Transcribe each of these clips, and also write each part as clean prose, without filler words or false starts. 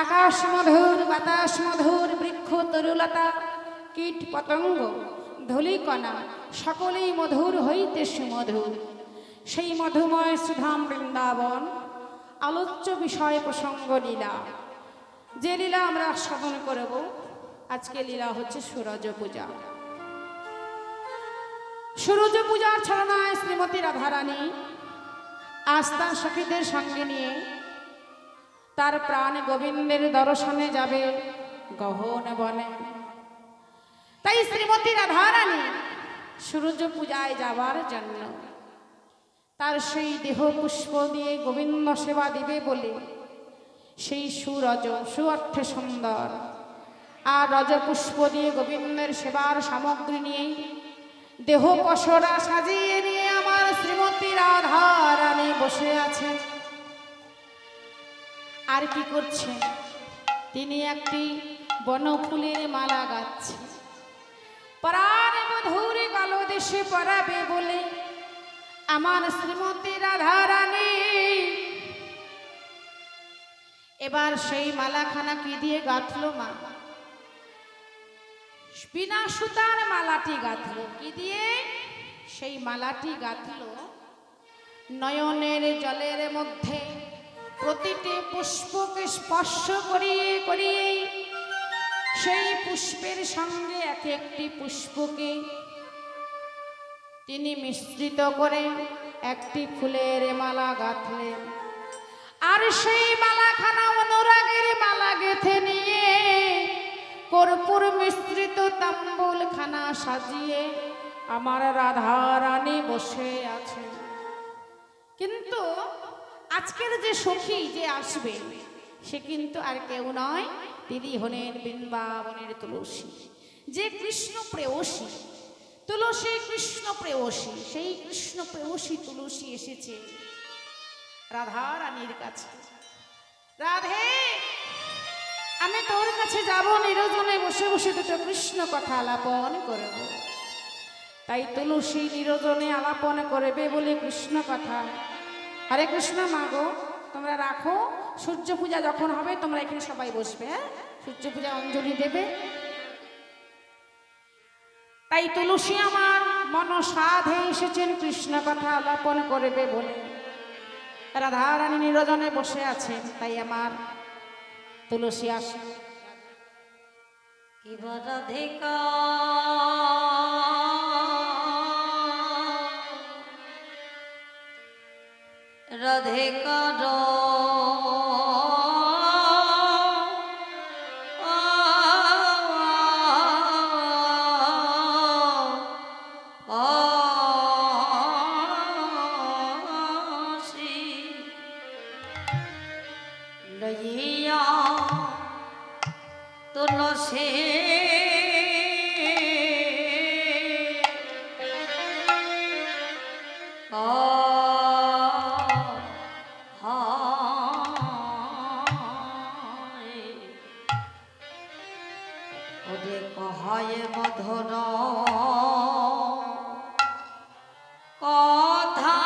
আকাশ মধুর, বাতাস মধুর, বৃক্ষ তরুলতা, কীট পতঙ্গ ধূলিকণা সকলেই মধুর হইতে সুমধুর। সেই মধুময় সুধাম বৃন্দাবন, আলোচ্য বিষয় প্রসঙ্গ লীলা। যে লীলা আমরা সাধন করব, আজকে লীলা হচ্ছে সূরজ পূজা। সূরজ পূজার ছলনায় শ্রীমতী রাধারানী আজ তার সখীদের সঙ্গে নিয়ে তার প্রাণ গোবিন্দের দর্শনে যাবে গহন বনে। তাই শ্রীমতী রাধারানী সূরজ পূজায় যাবার জন্য তার সেই দেহ পুষ্প দিয়ে গোবিন্দ সেবা দিবে বলে সেই সুরজ, সু অর্থে সুন্দর, আর রজপুষ্প দিয়ে গোবিন্দের সেবার সামগ্রী নিয়ে দেহ পসরা সাজিয়ে নিয়ে আমার শ্রীমতী রাধারানী বসে আছেন। আর কি করছে? তিনি একটি বনফুলের মালা গাচ্ছে। প্রাণ মধুরে গলদেশে পরাবে বলে আমার শ্রীমতী রাধারানী এবার সেই মালাখানা কি দিয়ে গাঁথলো মা? বিনা সুতার মালাটি গাঁথলো। কি দিয়ে সেই মালাটি গাঁথলো? নয়নের জলের মধ্যে প্রতিটি পুষ্পকে স্পর্শ করিয়ে করিয়ে সেই পুষ্পের সঙ্গে এক একটি পুষ্পকে তিনি মিশ্রিত করে একটি ফুলের মালা গাঁথলেন। আর সেই মালাখানা অনুরাগের মালা গেঁথে নিয়ে কর্পূর মিশ্রিত তাম্বুলখানা সাজিয়ে আমার রাধারানী বসে আছে। কিন্তু আজকের যে সখী যে আসবে সে কিন্তু আর কেউ নয়, তিনি হলেন বৃন্দাবনের তুলসী, যে কৃষ্ণ প্রেয়সী। তুলসী কৃষ্ণ প্রেয়সী, সেই কৃষ্ণ প্রেয়সী তুলসী এসেছে রাধারানীর কাছে। রাধে, আমি তোর কাছে যাব, নিরজনে বসে বসে দুটো কৃষ্ণ কথা আলাপন করব। তাই তুলসী নিরজনে আলাপন করবে বলে কৃষ্ণ কথা। হরে কৃষ্ণ মা গো, তোমরা রাখো, সূর্য পূজা যখন হবে তোমরা এখানে সবাই বসবে। হ্যাঁ, সূর্য পূজা অঞ্জলি দেবে। তাই তুলসী আমার মনসাধে এসেছেন কৃষ্ণ কথা আলাপন করবে বলে। রাধারানী নিরজনে বসে আছেন, তাই আমার তুলসী আসে। কি রাধিকা রাধিকা লইয়া তুলসী ওরে কহায় মধুর কথা,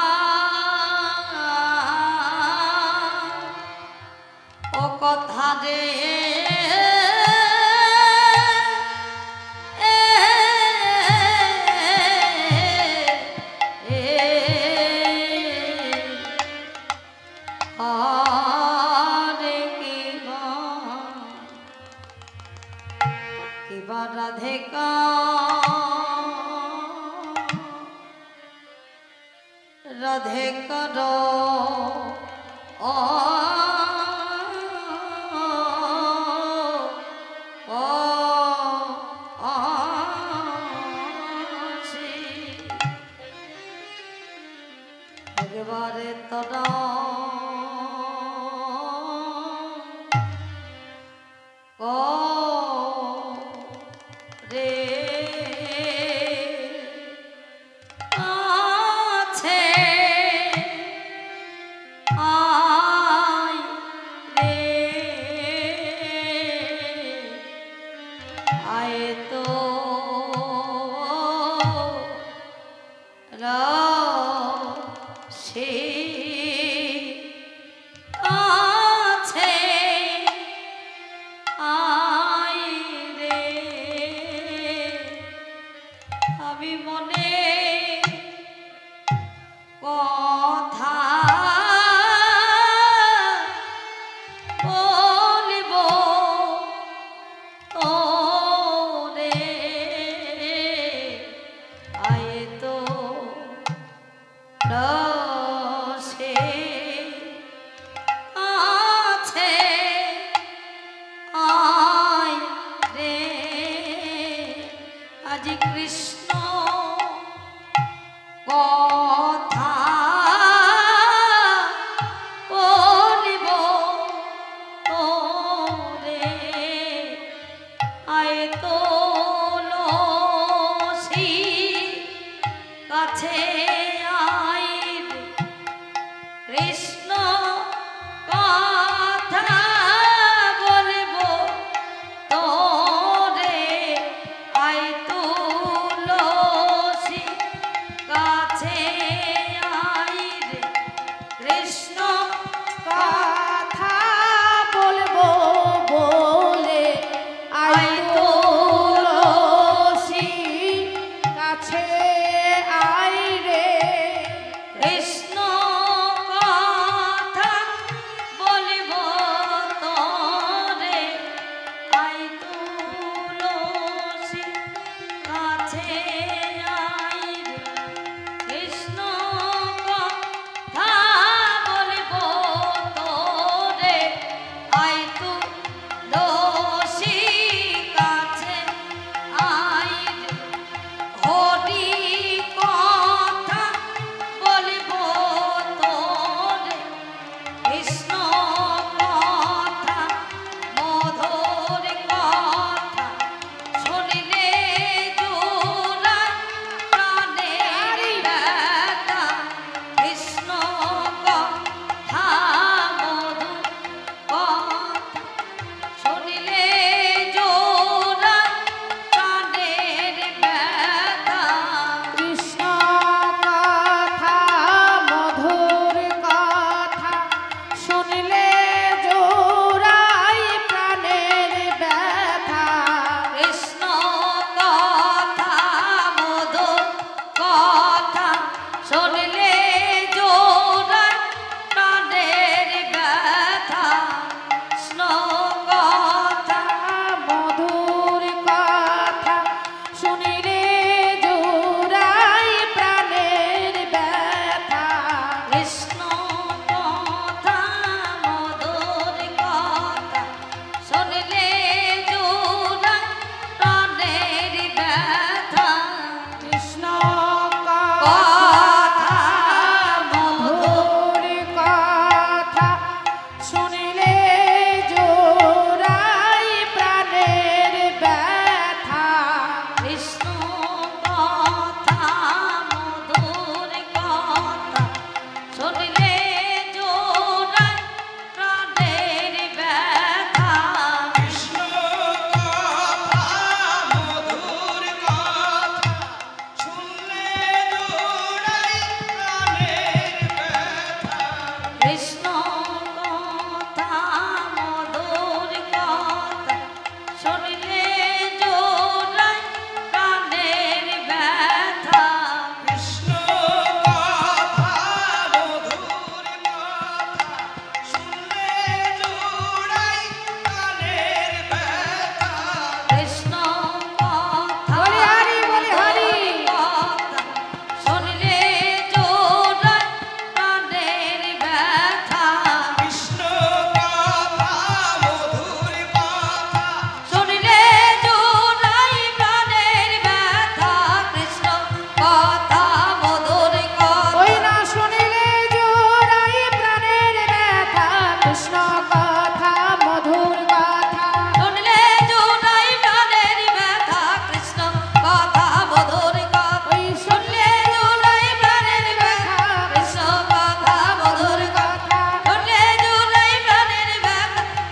ও কথা রে রাধিকা রাধিকা একবারে তোরা রে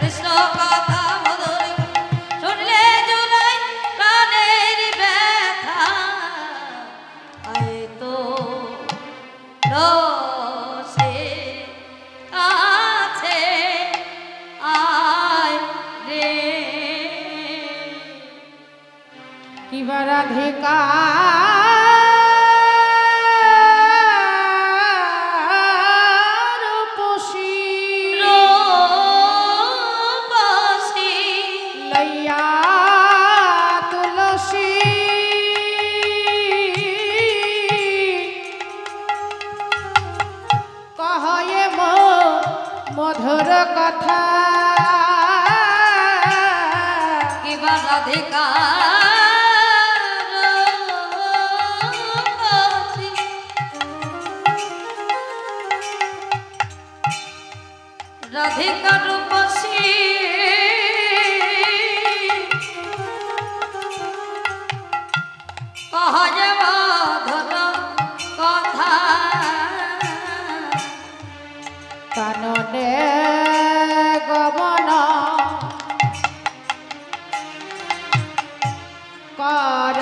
কৃষ্ণ কথা মধুর শুনলে জুড়াই প্রাণের ব্যথা আয় তো রসে আছে আয় রে কিবা রাধিকা রূপসী লইয়া তুলসী কহয়ে মধুর কথা কিবা রাধিকা রাধিকা রূপসী কহয়ে মধুর কথা কাননে গমন কর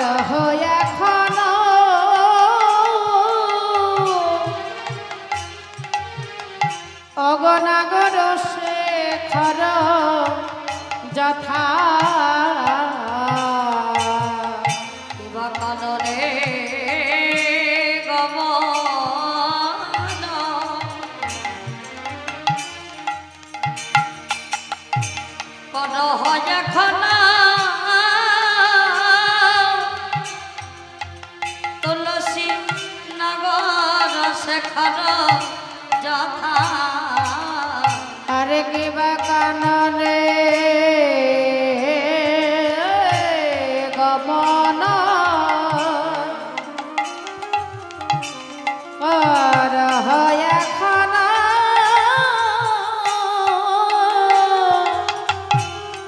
এখন অগনাগর শেখর যথা কিবা কাননে গমন কোন হয় এখন তুলসী নগর শেখর যথা আরে কিবা কাননে গমন কর এখন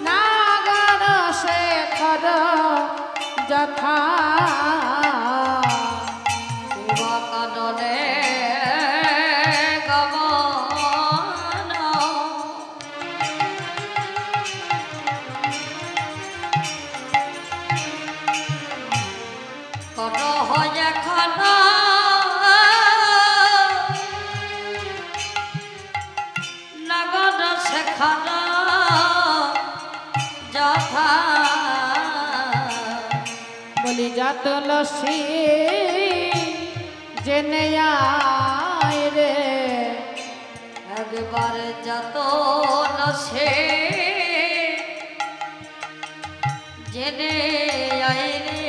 নাগর শেখর যথা কিবা কাননে গমন কত হয় এখন নগর শেখর যথা বলি যা তুলসী জেনে আয় রে একবার যত নসে জেনে আইরে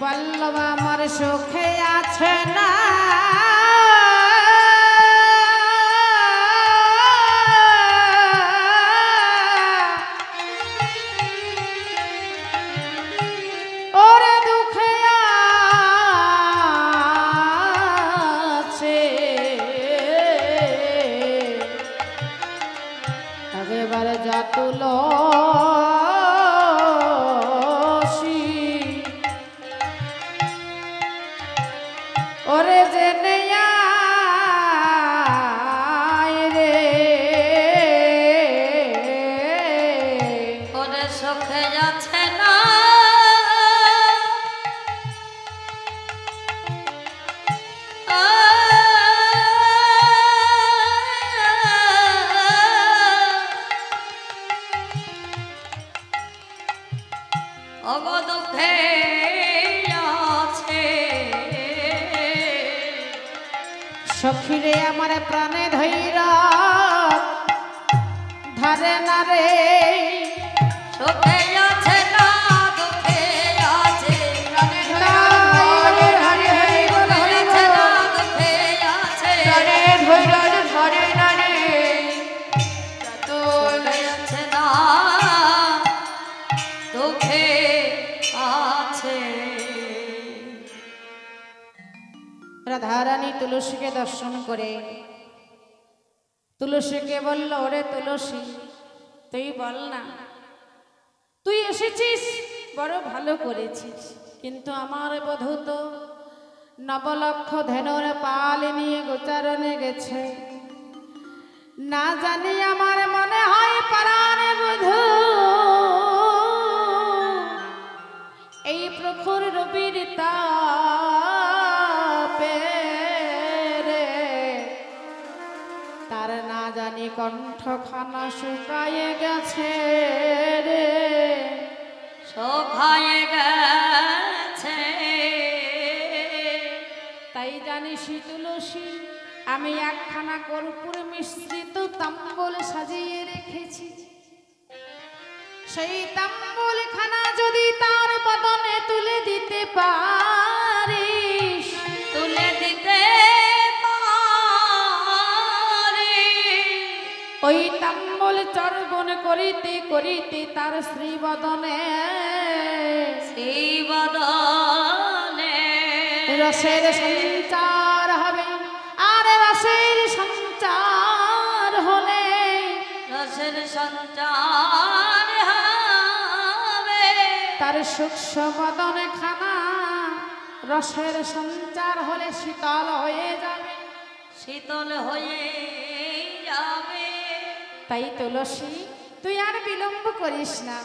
বল্লভ আমার সুখে আছে না ওরে দুঃখে আছে আগেবার যা তুলসী ওরে জেনে আয় রে ওরে সুখে যাচ্ছে না অবদুঃখে আছে সখিরে আমার প্রাণে ধৈর ধারে না রে সুখে আছে না দুঃখে আছে প্রাণে হরে হরে হরে বল হরে আছে বল। না দুঃখে আছে প্রাণে ধৈর ধরে না রে সুখে আছে না দুঃখে আছে রাধারানী তুলসীকে দর্শন করে তুলসীকে বলল ওরে তুলসী তুই বল না তুই এসেছিস বড় ভালো করেছিস কিন্তু আমার বধূ তো নবলক্ষ ধেনুর পাল নিয়ে গোচারণে গেছে না জানি আমার মা কণ্ঠখানা শুকায়ে গেছে রে, শোভায় গেছে। তাই জানিস তুলসী আমি একখানা কর্পূর মিশ্রিত তাম্বুল সাজিয়ে রেখেছি। সেই তাম্বুল খানা যদি তার বদনে তুলে দিতে পারিস, তুলে দিতে পারি, ওই তাম্বুল চর্বণ করিতে করিতে তার শ্রী বদনে সেই বদনে রসের সঞ্চার হবে। আর রসের সঞ্চার হলে রসের সঞ্চার হবে, তার সূক্ষ্ম বদনে খানা রসের সঞ্চার হলে শীতল হয়ে যাবে, শীতল হয়ে যাবে। তাই তুলসী তুই আর বিলম্ব করিস না,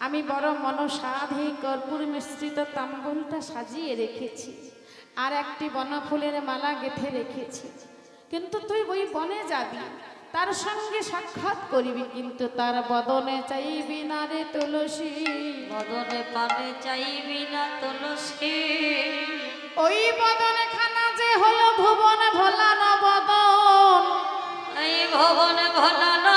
আমি বড় মনসাধে কর্পূর মিশ্রিত তাম্বুলটা সাজিয়ে রেখেছি, আর একটি বনফুলের মালা গেঁথে রেখেছি। কিন্তু তুই ওই বনে যাবি, তার সঙ্গে সাক্ষাৎ করবি, কিন্তু তার বদনে চাইবি না রে তুলসী, বদনে পানে চাইবি না তুলসী। ওই বদনে খানা যে হলো ভুবন ভোলানো বদন, এই ভবন ভোলানো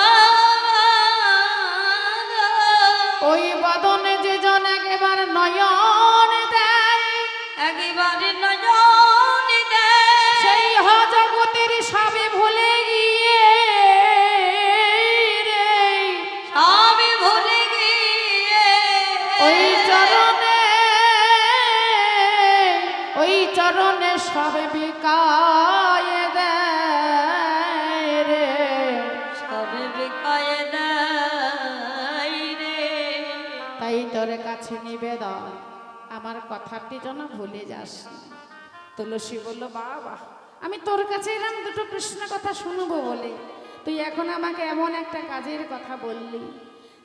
ওই বদনে যে জন একেবারে নয়ন দেয়, একেবারে নয়ন দেয়, সেই জগতের সবে ভুলে গিয়ে রে সবই ভুলে গিয়ে ওই চরণে সবে বিকায় দেয় রে, সবে বিকায় দেয় রে। তাই তোর কাছে নিবেদন আমার কথাটি যেন ভুলে যাস না। তুলসী বলল বাবা আমি তোর কাছে এলাম দুটো কৃষ্ণ কথা শুনবো বলে, তুই এখন আমাকে এমন একটা কাজের কথা বললি,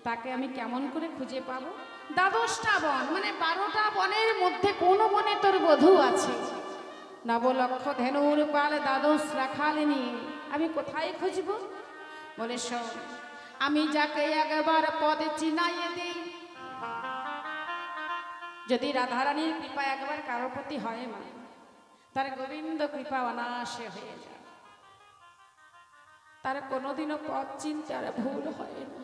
তাকে আমি কেমন করে খুঁজে পাবো? 12টা বন মানে 12টা বনের মধ্যে কোন বনে তোর বধূ আছে? নবলক্ষ ধেনুর পাল 12 রাখাল নিয়ে আমি কোথায় খুঁজবো? বলে শোন, আমি যাকে একবার পদে চিনাইয়ে দিই, যদি রাধারানীর কৃপা একবার কারো প্রতি হয় মা, তার গোবিন্দ কৃপা অনায়াসে হয়ে যায়, তার কোনোদিনও পথ চিন্তার ভুল হয় না।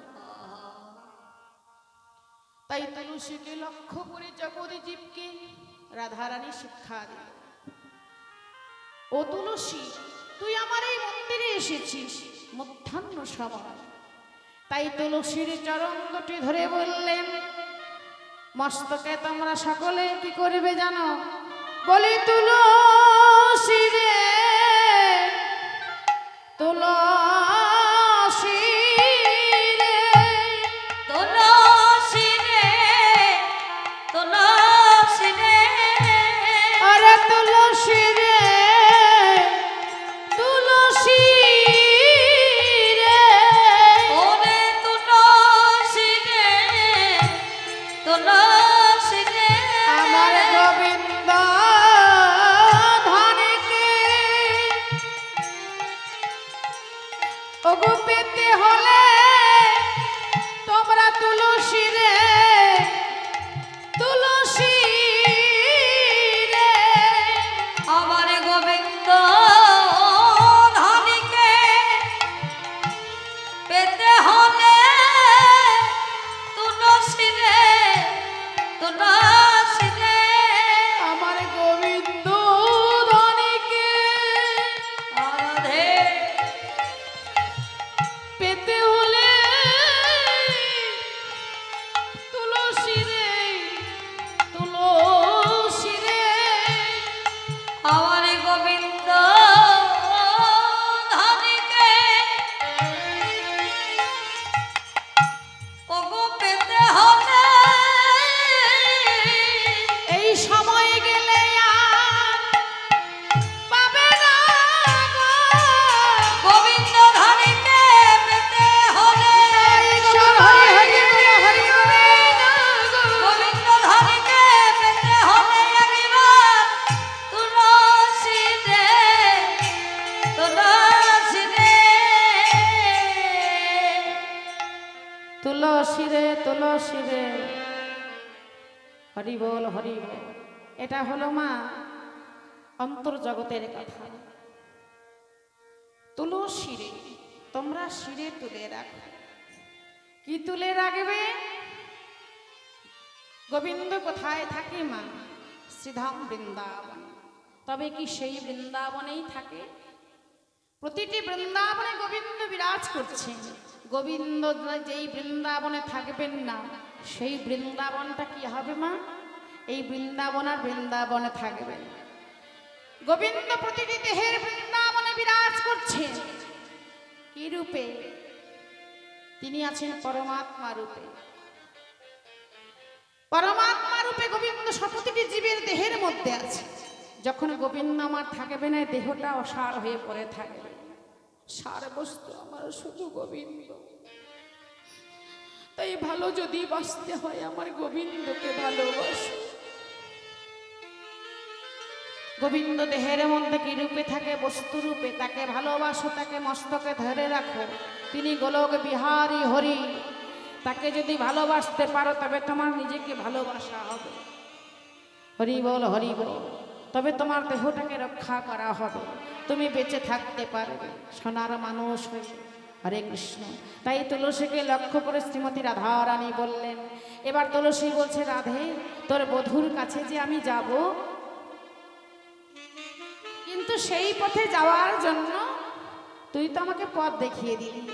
তাই তুলসীকে লক্ষ্য করে জগৎ জীবকে রাধারানী শিক্ষা দিল, ও তুলসী তুই আমার এই মন্দিরে এসেছিস মধ্যাহ্ন সময়। তাই তুলসীর চরণ দুটি ধরে বললেন, মস্তকে তোমরা সকলে কি করবে জানো? বলি তুলসী রে তুলসী রে, তুলসী রে তুলসী রে, আরে তুলসী রে তুলসী রে, ওরে তুলসী রে তুলসী রে, আমার গোবিন্দ ধনকে তুলসী রে তুলসী রে, হরি বল হরি বল। এটা হলো মা অন্তর্জগতের কথা। তুলসী রে, তোমরা শিরে তুলে রাখো। কি তুলে রাখবে? গোবিন্দ কোথায় থাকে মা? শ্রীধাম বৃন্দাবন। তবে কি সেই বৃন্দাবনেই থাকে? প্রতিটি বৃন্দাবনে গোবিন্দ বিরাজ করছেন। গোবিন্দ যেই বৃন্দাবনে থাকবেন না, সেই বৃন্দাবনটা কি হবে মা? এই বৃন্দাবন আর বৃন্দাবনে থাকবেন। গোবিন্দ প্রতিটি দেহের বৃন্দাবনে বিরাজ করছেন। কি রূপে? তিনি আছেন পরমাত্মা রূপে। পরমাত্মা রূপে গোবিন্দ প্রতিটি জীবের দেহের মধ্যে আছে। যখন গোবিন্দ আমার থাকবে না, দেহটা অসার হয়ে পড়ে থাকবে। সার বস্তু আমার শুধু গোবিন্দ। তাই ভালো যদি বাঁচতে হয়, আমার গোবিন্দকে ভালোবাসো। গোবিন্দ দেহের মধ্যে কি রূপে থাকে? বস্তু রূপে। তাকে ভালোবাসো, তাকে মস্তকে ধরে রাখো। তিনি গোলক বিহারী হরি। তাকে যদি ভালোবাসতে পারো, তবে তোমার নিজেকে ভালোবাসা হবে। হরি বল হরি বল। তবে তোমার দেহটাকে রক্ষা করা হবে, তুমি বেঁচে থাকতে পারবে সোনার মানুষ হয়ে। হরে কৃষ্ণ। তাই তুলসীকে লক্ষ্য করে শ্রীমতী রাধারানী বললেন। এবার তুলসী বলছে, রাধে, তোর বধূর কাছে যে আমি যাব, কিন্তু সেই পথে যাওয়ার জন্য তুই তো আমাকে পথ দেখিয়ে দিলি,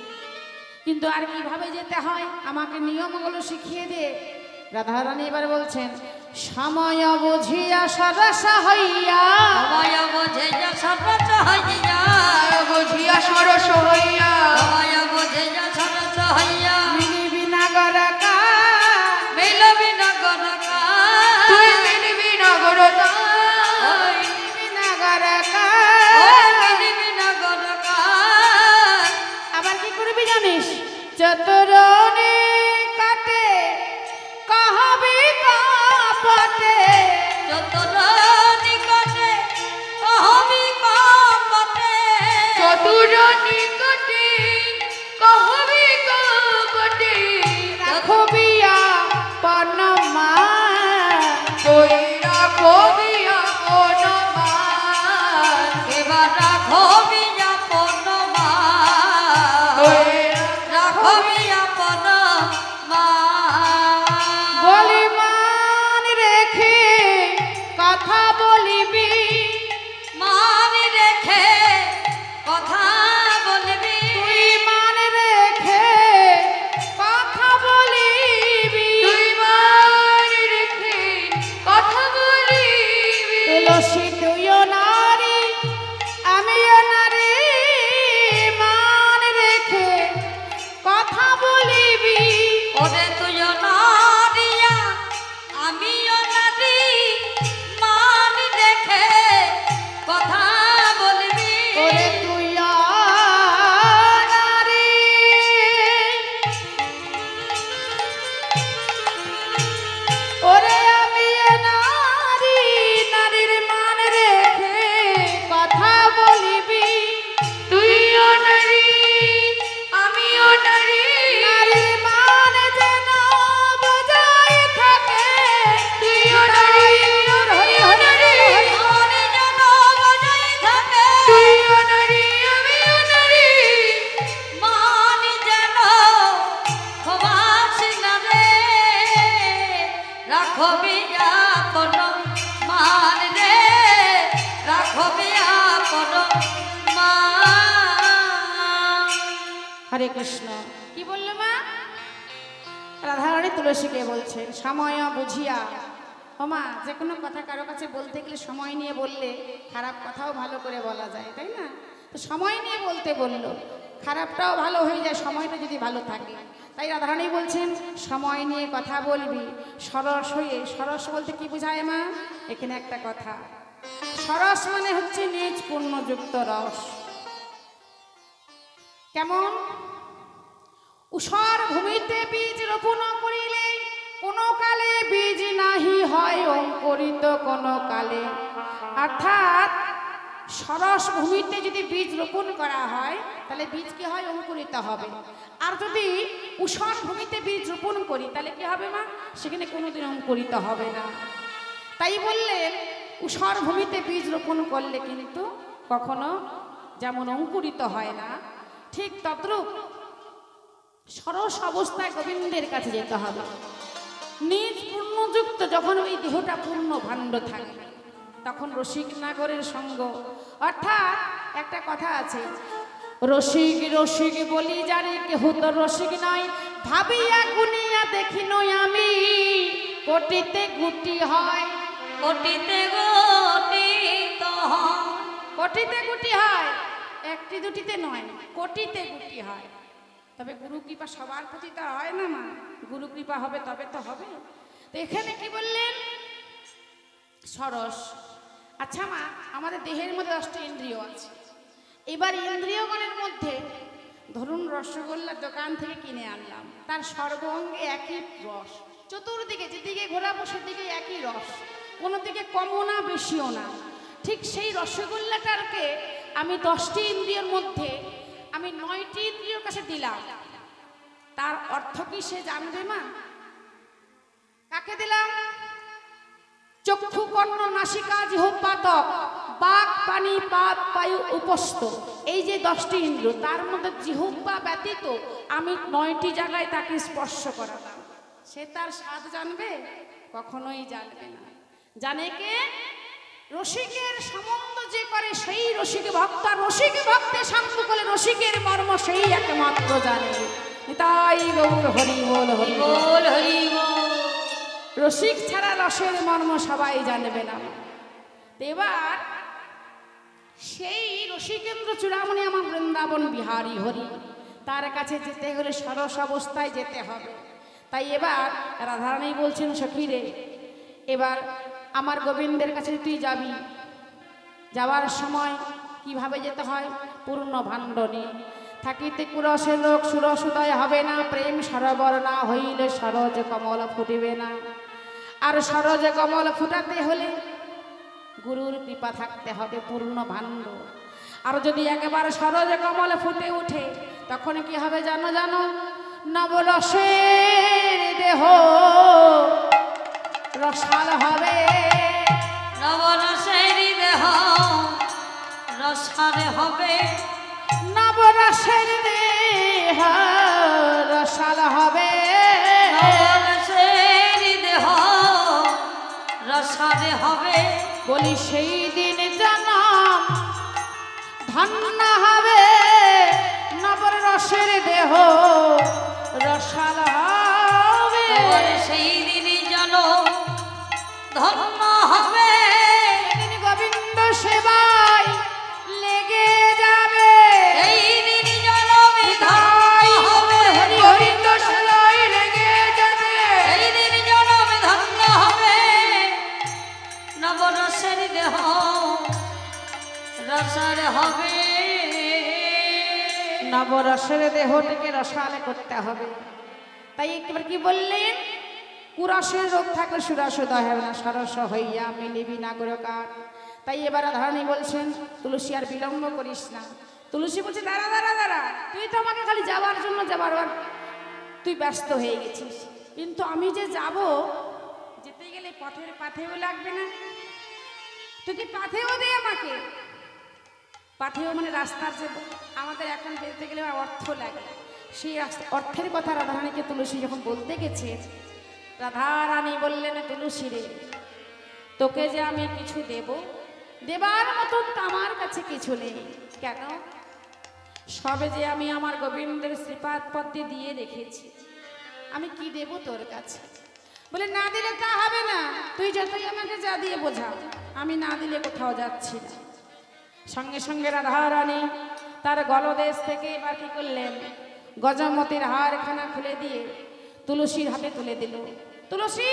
কিন্তু আর কিভাবে যেতে হয় আমাকে নিয়মগুলো শিখিয়ে দে। রাধারানী এবার বলছেন, সময় বুঝিয়া সরস হইয়া, সময় বুঝিয়া সরস হইয়া, বুঝিয়া সরস হইয়া, সময় বুঝিয়া সরস হইয়া, মিলিবি নগর কা, মিলবি নগর কা, তুই মিলিবি নগর কা, মিলিবি নগর কা, মিলবি নগর কা। আবার কি করবি জানিস? চতুরনে কাটে কহবি কাপটে, চতুর নিকটে কহবি কপটে, চতুর নিকটে কহবি কাপটে, রাখবিয়া পনমা, তুই রাখবিয়া পনমা, এবার রাখবি আপন মা, রাখবি আপন মা। বলি মান রেখে কথা বলিবি, মান রেখে কথা বলবি, তুই মান রেখে কথা বলিবি, তুই মান রেখে কথা বলিবি। তুলসী তুইও নারী আমিও নারী, মান রেখে কথা বলিবি। ওরে তুইও নারিয়া আমিও নারী, মান রেখে কথা বলবি। ওরে তুইও নারী, ওরে আমিও নারী, নারীর মান রেখে কথা বলিবি। তুইও নারী আমিও নারী, নারীর মান যেন বজায় থাকে। তুইও নারী হরি হরি হরি, মান যেন বজায় থাকে। তুইও নারী আমিও নারী, মান যেন খোবাস না রে, রাখবি আপন মান রে, রাখবি আপন মান। হরে কৃষ্ণ। কি বললো মা? রাধারানী তুলসীকে বলছেন, সময় বুঝিয়া। ও মা, যে কোনো কথা কারো কাছে বলতে গেলে সময় নিয়ে বললে খারাপ কথাও ভালো করে বলা যায়, তাই না? তো সময় নিয়ে বলতে বললো, খারাপটাও ভালো হয়ে যায় সময়টা যদি ভালো থাকে। তাই রাধারানী বলছেন, সময় নিয়ে কথা বলবি সরস হয়ে। সরস বলতে কি বোঝায় মা? এখানে একটা কথা, সরস মানে হচ্ছে নিজ পূর্ণযুক্ত রস। কেমন? উষর ভূমিতে বীজ রোপণ করিলে কোনো কালে বীজ নাহি হয় অঙ্কুরিত কোনো কালে। অর্থাৎ সরস ভূমিতে যদি বীজ রোপণ করা হয় তাহলে বীজ কি হয়? অঙ্কুরিত হবে। আর যদি উষর ভূমিতে বীজ রোপণ করি তাহলে কি হবে মা? সেখানে কোনোদিন অঙ্কুরিত হবে না। তাই বললেন উষর ভূমিতে বীজ রোপণ করলে কিন্তু কখনো যেমন অঙ্কুরিত হয় না, ঠিক তদ্রূপ সরস অবস্থায় গোবিন্দের কাছে যেতে হবে। নিজ পূর্ণযুক্ত যখন ওই দেহটা পূর্ণ ভাণ্ড থাকবে তখন রসিক নাগরের সঙ্গ। অর্থাৎ একটা কথা আছে, রসিক রসিক বলি যারে কেহ তো রসিক নয়, ভাবিয়া গুনিয়া দেখি নই আমি, কোটিতে গুটি হয়, কোটিতে গুটি তো হয়। কোটিতে গুটি হয়, একটি দুটিতে নয়, কোটিতে গুটি হয়। তবে গুরু কৃপা সবার প্রতি তো হয় না মা, গুরু কৃপা হবে তবে তো হবে। তো এখানে কি বললেন? সরস। আচ্ছা মা, আমাদের দেহের মধ্যে 10টি ইন্দ্রিয় আছে। এবার ইন্দ্রিয়গণের মধ্যে ধরুন রসগোল্লার দোকান থেকে কিনে আনলাম, তার সর্বঙ্গে একই রস, চতুর্দিকে যেদিকে ঘোরাবো সেদিকে একই রস, কোনো দিকে কমও না বেশিও না। ঠিক সেই রসগোল্লাটাকে আমি 10টি ইন্দ্রিয়র মধ্যে আমি 9টি ইন্দ্রিয়র কাছে দিলাম, তার অর্থ কি সে জানবে মা? কাকে দিলাম? চক্ষু কর্ণ নাসিকা জিহ্বা ত্বক বাক পানি পাদ বায়ু উপস্থ, এই যে 10টি ইন্দ্রিয়, তার মধ্যে জিহ্বা ব্যতীত আমি 9টি জায়গায় তাকে স্পর্শ করালাম। সে তার স্বাদ জানবে? কখনোই জানবে না। জানে কে? রসিকের সম্বন্ধ যে করে সেই রসিক ভক্ত। রসিক ভক্তের সঙ্গ করলে রসিকের মর্ম সেই একমাত্র জানে। তাই গৌর হরি বল, হরি বল, হরি বল। রসিক ছাড়া রসের মর্ম সবাই জানবে না। এবার সেই রসিকেন্দ্র চূড়ামণি আমার বৃন্দাবন বিহারী হরি, তার কাছে যেতে হলে সরস অবস্থায় যেতে হবে। তাই এবার রাধারানী বলছেন, সখী রে, এবার আমার গোবিন্দের কাছে তুই যাবি, যাওয়ার সময় কিভাবে যেতে হয়? পূর্ণ ভাণ্ড নিয়ে থাকিতে কুরসের লোক সুরসুদয় হবে না, প্রেম সরোবর না হইলে সরজ কমল ফুটিবে না। আর সরজ কমল ফুটাতে হলে গুরুর কৃপা থাকতে হবে, পূর্ণ ভাণ্ড। আর যদি একেবারে সরজ কমল ফুটে উঠে তখন কি হবে জানো? জানো, নবরসের দেহ রসাল হবে। নবরসের দেহ রসাল হবে। নবরসের দেহ রসাল হবে। নবরসের দেহ রসাল হবে। বলি সেই দিন জনম ধন্য হবে, নবরসের দেহ রসাল হবে। সেই দিন জনম ধন্য হবে। সেদিন গোবিন্দ সেবায় লেগে যাবে। এই দিন জনম ধন্য হবে। হরি গোবিন্দ সেবায় লেগে যাবে। এই দিন জনম ধন্য হবে। নবরসের দেহ রসাল হবে। নবরসের দেহটিকে রসালে করতে হবে। তাই একবার কি বললেন? কুরসের রোগ থাকলে সুরসোদয় হবে না, সরস হইয়া মিলিবি না গুরকার। তাই এবার রাধারানী বলছেন, তুলসী আর বিলম্ব করিস না। তুলসী বলছে, দাঁড়া দাঁড়া দাঁড়া, তুই তো আমাকে খালি যাওয়ার জন্য যাবার তুই ব্যস্ত হয়ে গেছিস, কিন্তু আমি যে যাব, যেতে গেলে পথের পাথেও লাগবে না? তুই কি পাথেও দে আমাকে? পাথেও মানে রাস্তার যে আমাদের এখন বেরোতে গেলে অর্থ লাগে, সেই অর্থের কথা রাধারানীকে তুলসী যখন বলতে গেছে, রাধারানী বললেন, তুলসী রে, তোকে যে আমি কিছু দেব, দেবার মতন তো আমার কাছে কিছু নেই। কেন? সবে যে আমি আমার গোবিন্দের শ্রীপাদ পদ্মে দিয়ে রেখেছি, আমি কি দেব তোর কাছে? বলে, না দিলে তা হবে না, তুই যতই আমাকে যা দিয়ে বোঝা, আমি না দিলে কোথাও যাচ্ছি না। সঙ্গে সঙ্গে রাধারানী তার গলদেশ থেকে এবার কি করলেন? গজমতির হারখানা খুলে দিয়ে তুলসীর হাতে তুলে দিল। তুলসী,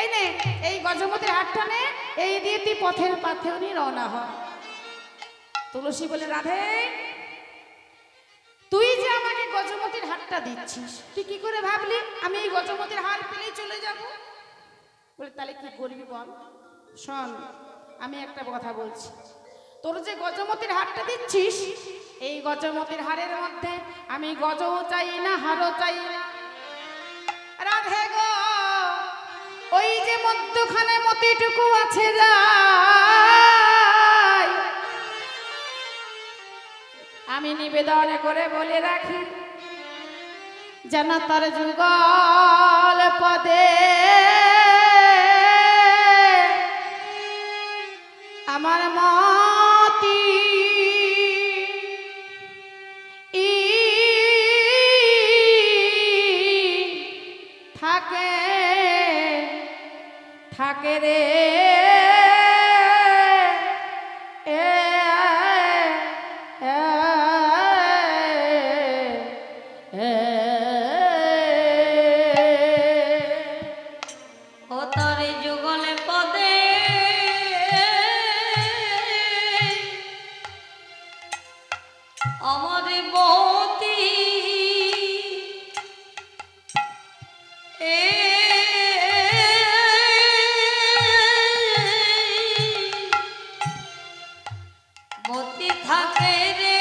এই নে, এই গজমতির হারটা নে, এই দিয়ে তুই পথের পাথেও নিয়ে রওনা হ। তুলসী বলে, রাধে, তুই যে আমাকে গজমতির হারটা দিচ্ছিস, তুই কি করে ভাবলি আমি এই গজমতির হার পেলেই চলে যাব? বলে, তাহলে কি করবি বল? শোন, আমি একটা কথা বলছি, তোর যে গজমতির হারটা দিচ্ছিস, এই গজমতির হারের মধ্যে আমি গজও চাই না, হারও চাই না। রাধে গো, ওই যে মধ্যখানে মতিটুকু আছে যাই, আমি নিবেদন করে বলে রাখি, যেন তার যুগল পদে আমার মতি থাকে থাকে রে ও তোর যুগলে পদে আমার মতি মতি থাকে রে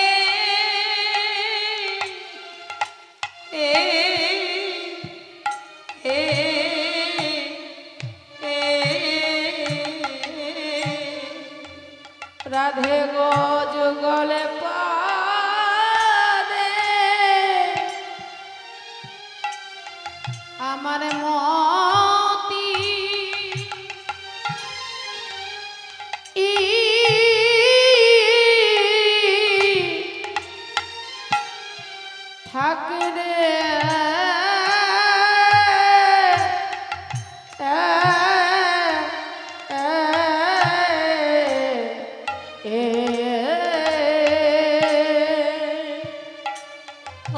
রাধে গো যুগলে পাদে আমার মতি থাকে রে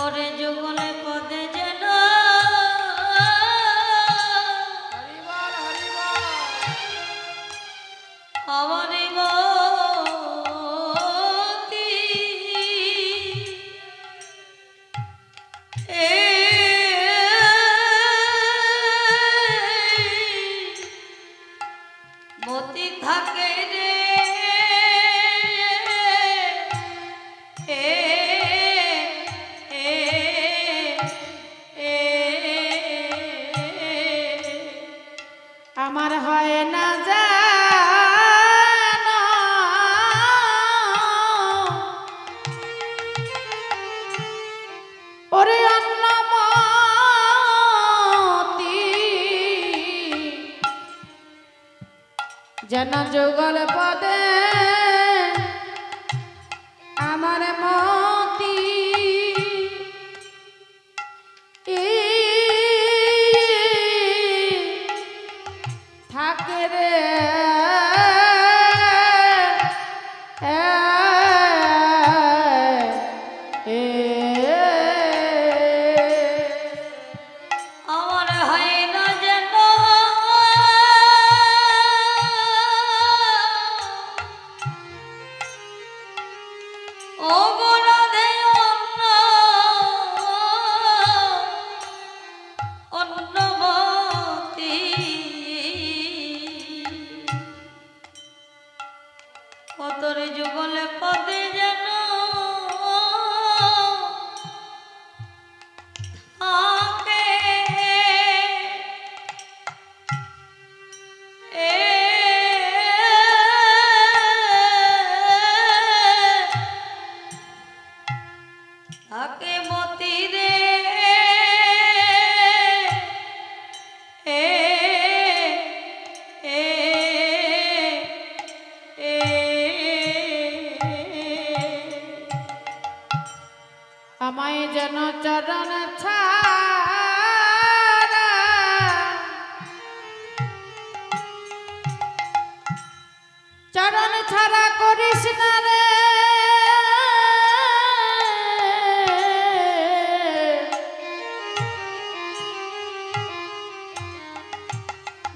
ওরে যুগলে পদে যেন আমার মতি মতি থাকে রে আমার হয় না জানো ওরে অন্নমতি যেন যুগল পদে আমার মতি থাকে রে আমার হয় না যেন ও গো রাধে অন্নমতি ও তোর যুগলে পদে যেন থাকে থাকে মতি রে আমায় যেন চরণ ছাড়া চরণ ছাড়া করিস না রে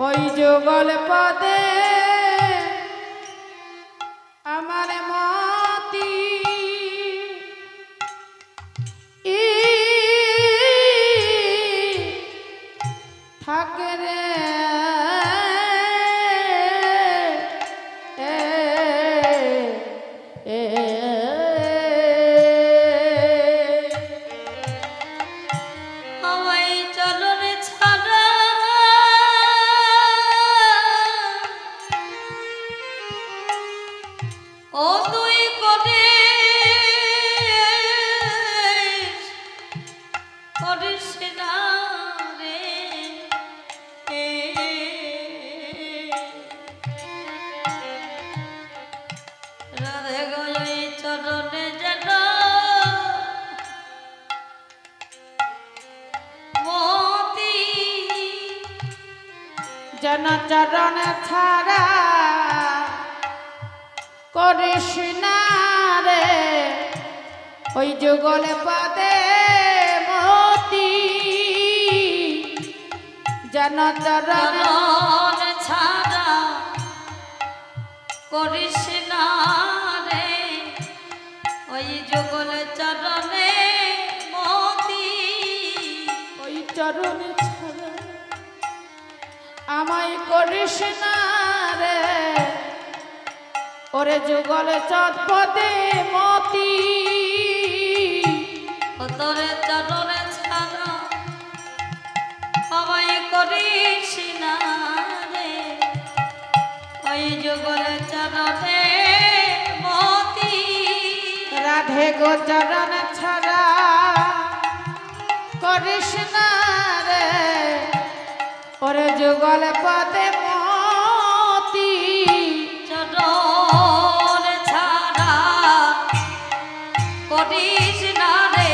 ওই যুগল পদে আমার মতি থাকে রে করিস না রে রাধে গই চরণে যেন মতি যেন চরণ ছাড়া করিস না রে ওই যুগলে পদে মতি যেন চরণ চরণ ছাড়া করিস না রে ওই যুগল চরণে মতি ওই চরণ ছাড়া আমায় করিস না রে ওরে যুগলে চটপদে মতি তোরে চরণে ছাড়া আমায় করিস না রে ওই যুগল চরণে মতি রাধে গো চরণ ছাড়া করিস না রে ওরে যুগল পদে মতি চরণ ছাড়া করিস না রে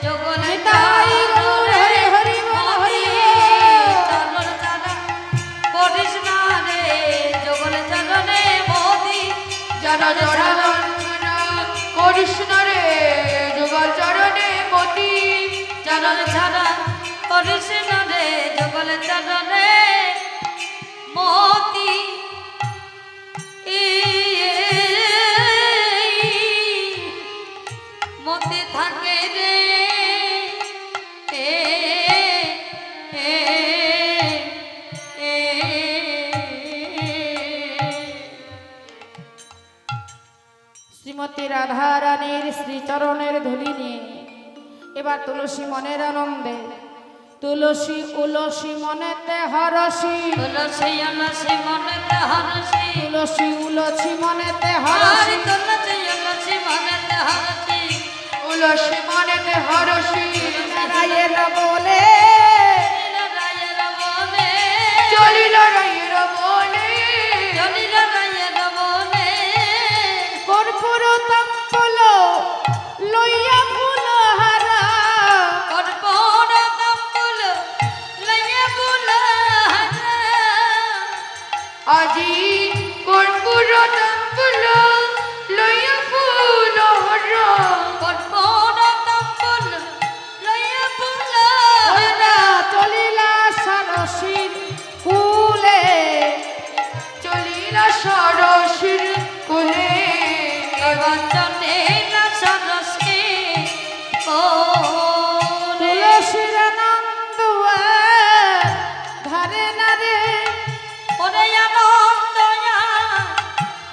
যুগল নিতাই গৌর হরি হরি বল হরি চরণ ছাড়া করিস না রে যুগল চরণে মতি যারা চরণ করিস না রে যুগল চরণে মতি চরণ ছাড়া করিস না রে যুগল চরণে মতি মতি থাকে রে শ্রীমতী রাধারানীর শ্রীচরণের ধুলি নিয়ে এবার তুলসী মনের আনন্দে তুলসী উলসী মনেতে হরসী তুলসী অলসী মনেতে হরসী তুলসী উলসী মনেতে হরি হরসী তুলসী অলসী মনেতে হরসী উলসী মনেতে হরসী নারায়ের বলে রায়ের বনে চলিল রায়ের বলে চলিল রায়ের বনে কর্পূর তম্পল লইয়া ফুল হারা কর্পূর তম্বুল লইয়া ফুল আজি কর্পূর তম্পল লইয়া ফুল হারা কর্পূর তম্বুল লইয়া ফুল ওরা চলিলা সরসীর কুলে চলিলা সরসীর কুলে বচনে না সরসে ও তুলসীর আনন্দ ধারে না রে ওরে আনন্দয়া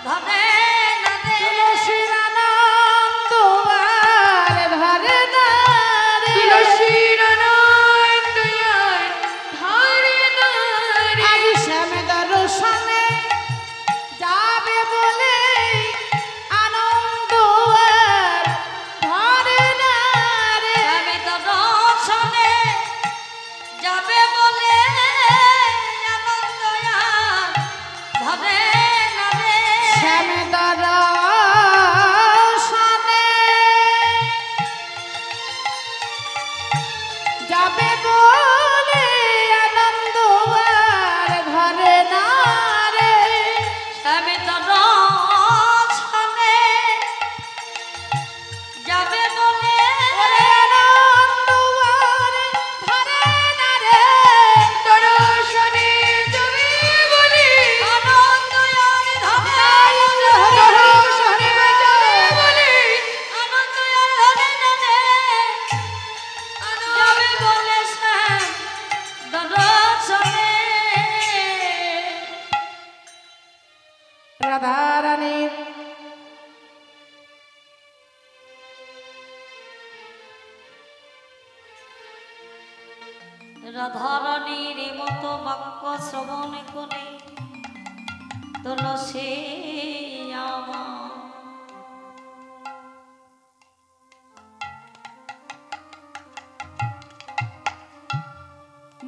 ধনে নদে তুলসীর আনন্দ ধারে না রে তুলসীর আনন্দ ধারে না রে আজ শ্যামে দর্শনে যাবে বলে আনন্দ ধারে না রে আমি তো দর্শনে যাবে বলে আনন্দয়া ধনে নদে শ্যামে দর্শনে যাবে বলে আনন্দ ঘরে না রে আমি তো দর্শনে যাবে বলে ওরে আনন্দ ঘরে না রে দর্শনে যাবে বলে আনন্দয়া ধনে দর্শনে যাবে বলে আনন্দয়া ধনে নদে যাবে বলে শ্যাম দর্শনে রাধারানীর রাধারানীর মতো বাক্য শ্রবণ করে তুলসী আমার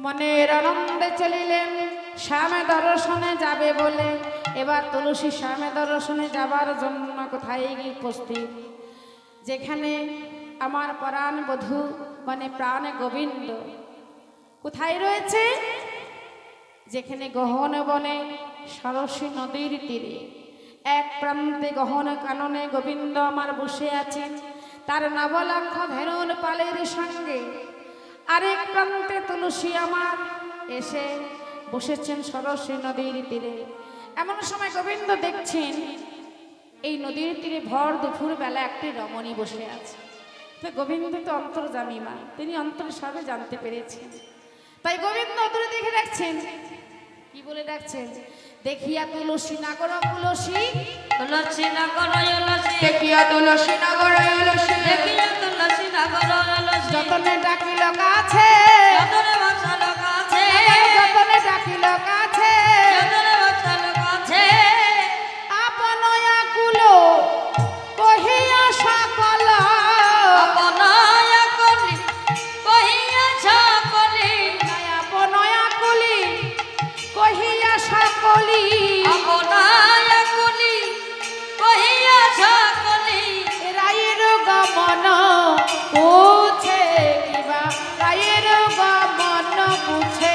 মনের আনন্দে চলিলেন শ্যামে দর্শনে যাবে বলে। এবার তুলসী শ্যামে দর্শনে যাবার জন্য কোথায় গিয়ে উপস্থিত, যেখানে আমার পরাণ বধূ মানে প্রাণ গোবিন্দ কোথায় রয়েছে, যেখানে গহন বনে সরস্বী নদীর তীরে এক প্রান্তে গহন কাননে গোবিন্দ আমার বসে আছেন তার নবলক্ষ ধেনুর পালের সঙ্গে, আরেক প্রান্তে তুলসী আমার এসে বসেছেন সরস্বী নদীর তীরে। এমন সময় গোবিন্দ দেখছেন এই নদীর তীরে ভর দুপুর বেলা একটি রমণী বসে আছে। তো গোবিন্দ তো অন্তর্যামী মা, তিনি অন্তর সবে জানতে পেরেছেন, তাই গোবিন্দ দূরে দেখে রাখছেন। কি বলে ডাকছেন, দেখিয়া তুলসী নাগর তুলসী, তুলসী নগর তুলসী, দেখিয়া তুলসী নাগর তুলসী, দেখিয়া তুলসী নগর তুলসী, যতনে ডাকিল কাছে, যতনে বসাল কাছে, যতনে ডাকিল কাছে, যতনে বসাল কাছে, আপন আকুল কহিয়া সকল, আপন আকুলি কহিয়া সকলি, আপন আকুলি কহিয়া সকলি, আপন আকুলি কহিয়া সকলি, রায়ের গমন পুছে কিবা, রায়ের গমন পুছে,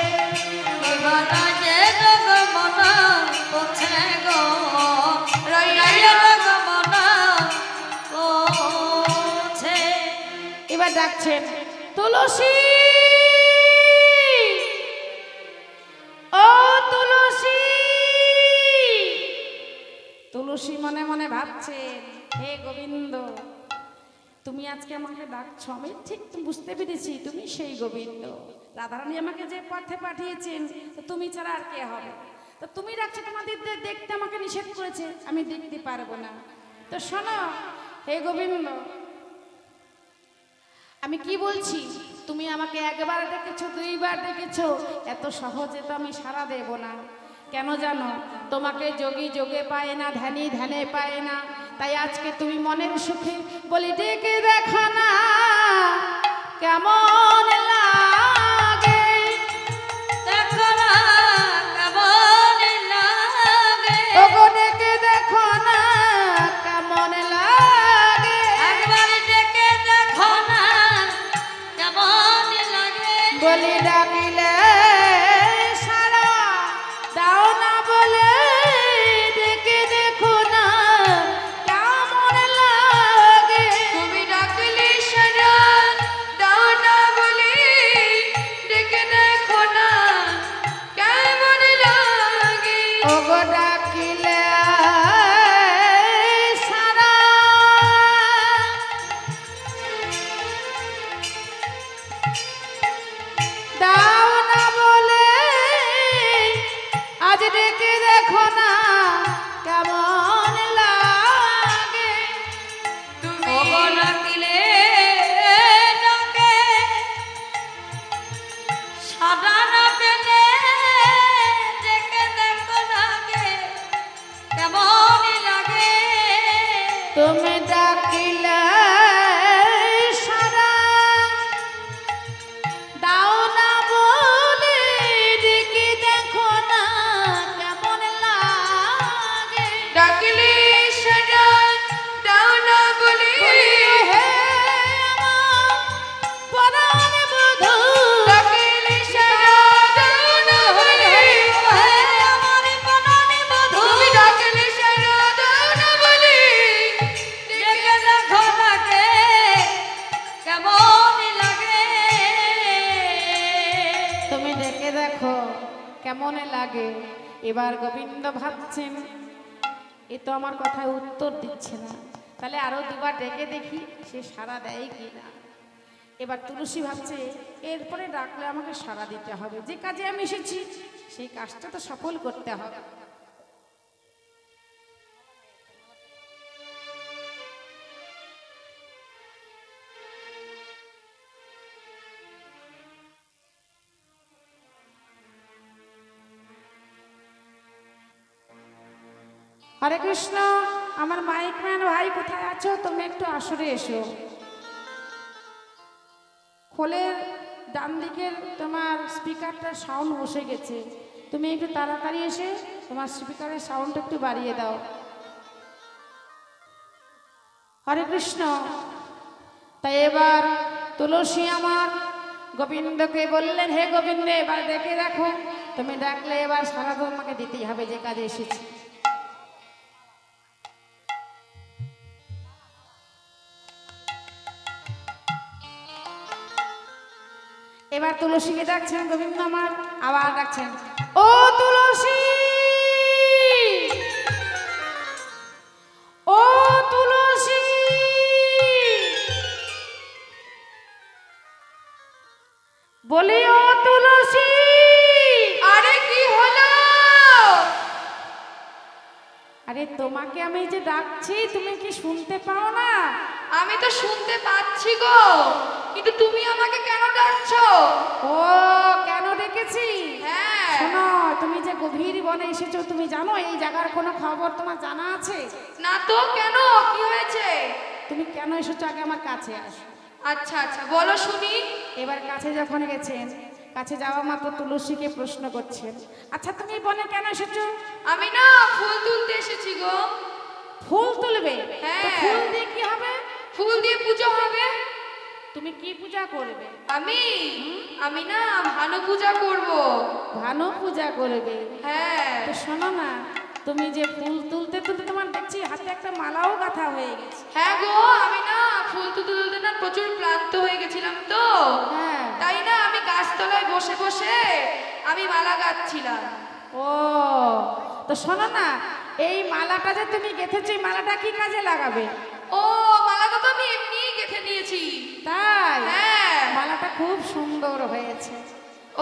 এবার যে রোগ মন পোছে গো, রায়ের রোগ মন পোছে। এবার ডাকছেন তুলসী, ও তুলসী। তুলসী মনে মনে ভাবছেন, হে গোবিন্দ তুমি আজকে আমাকে ডাকছো, আমি ঠিক বুঝতে পেরেছি তুমি সেই গোবিন্দ। রাধারানী আমাকে যে পথে পাঠিয়েছেন তো তুমি ছাড়া আর কে হবে, তো তুমি ডাকছো, তোমাদের দেখতে আমাকে নিষেধ করেছে, আমি দেখতে পারবো না। তো শোনো হে গোবিন্দ, আমি কি বলছি, তুমি আমাকে একবার ডেকেছো দুইবার ডেকেছো, এত সহজে তো আমি সাড়া দেব না। কেন জানো, তোমাকে যোগী যোগে পায় না, ধ্যানী ধ্যানে পায় না, তাই আজকে তুমি মনের সুখে বলি ডেকে দেখা না কেমন লাগে, দেখো না কেমন লাগে, ওগো ডেকে দেখো না কেমন লাগে, একবার ডেকে দেখো না কেমন লাগে, বলি ডাকিলে সারা দাও না বলে ডেকে দেখো না কেমন লাগে, তুমি ডাকলে সারা দাও না বলে ডেকে দেখো না কেমন লাগে, ওগো ডাকিলে সারা দাও না বলে আজ ডেকে দেখো না কেমন লাগে, ওগো ডাকিলে ডাকে সাদা না পেলে ডেকে দেখো লাগে কেমন লাগে, তুমি ডাকিলে সারা দাও না বলে ডেকে দেখো না কেমন লাগে, ডাকিলে সাদা দাও না বলে হে আমার পরাণ বধূ, ডাকিলে সাদা দাও না বলে হে আমার প্রাণী বধূ, তুমি ডাকিলে সাদা দাও না বলে ডেকে দেখো লাগে কেমন লাগে, তুমি ডেকে দেখো কেমন লাগে। এবার গোবিন্দ ভাবছেন এ তো আমার কথায় উত্তর দিচ্ছে না, তাহলে আরো দুবার ডেকে দেখি সে সাড়া দেয় কি না। এবার তুলসী ভাবছে এরপরে ডাকলে আমাকে সাড়া দিতে হবে, যে কাজে আমি এসেছি সেই কাজটা তো সফল করতে হবে। হরে কৃষ্ণ, আমার মাইকম্যান ভাই কোথায় আছো, তুমি একটু আসরে এসো। খোলের ডান দিকের তোমার স্পিকারটার সাউন্ড বসে গেছে, তুমি একটু তাড়াতাড়ি এসে তোমার স্পিকারের সাউন্ড একটু বাড়িয়ে দাও। হরে কৃষ্ণ। তাই এবার তুলসী আমার গোবিন্দকে বললেন, হে গোবিন্দ এবার ডেকে রাখো, তুমি ডাকলে এবার সারা তোমাকে দিতেই হবে যে কাজে এসেছি। এবার তুলসীকে ডাকছেন গোবিন্দ আমার, আবার ডাকছেন, ও তুলসী, ও তুলসী। বলি ও তুলসী। আরে কি হলো? আরে তোমাকে আমি যে ডাকছি তুমি কি শুনতে পাও না? আমি তো শুনতে পাচ্ছি গো, কিন্তু তুমি আমাকে কেন ডাকছো? ও কেন ডেকেছি? হ্যাঁ। শোনো, তুমি যে গভীর বনে এসেছো, তুমি জানো এই জায়গার কোনো খবর তোমার জানা আছে? না তো, কেন, কি হয়েছে? তুমি কেন এসেছো আগে আমার কাছে আসো। আচ্ছা আচ্ছা, বলো শুনি। এবার কাছে যখন গেছেন, কাছে যাওয়া মাত্র তুলসীকে প্রশ্ন করছেন, আচ্ছা তুমি বনে কেন এসেছো? আমি না ফুল তুলতে এসেছি গো। ফুল তুলবে? হ্যাঁ। তো ফুল দিয়ে কি হবে? ফুল দিয়ে পুজো হবে। তুমি কি পূজা করবে? আমি না ভানু পূজা করব। ভানু পূজা করবে? হ্যাঁ। তো শোনো না, তুমি যে ফুল তুলতে তুলতে তোমার দেখছি হাতে একটা মালাও গাঁথা হয়ে গেছে। হ্যাঁ গো, আমি না ফুল তুলতে তুলতে না প্রচুর ক্লান্ত হয়ে গেছিলাম তো। হ্যাঁ। তাই না আমি গাছতলায় বসে বসে আমি মালা গাঁথছিলাম। ও, তো শোনো না, এই মালাটা যে তুমি গেঁথেছো, এই মালাটা কি কাজে লাগাবে? ও, মালাটা তো আমি এমনিই গেঁথে নিয়েছি। তাই? হ্যাঁ। মালাটা খুব সুন্দর হয়েছে।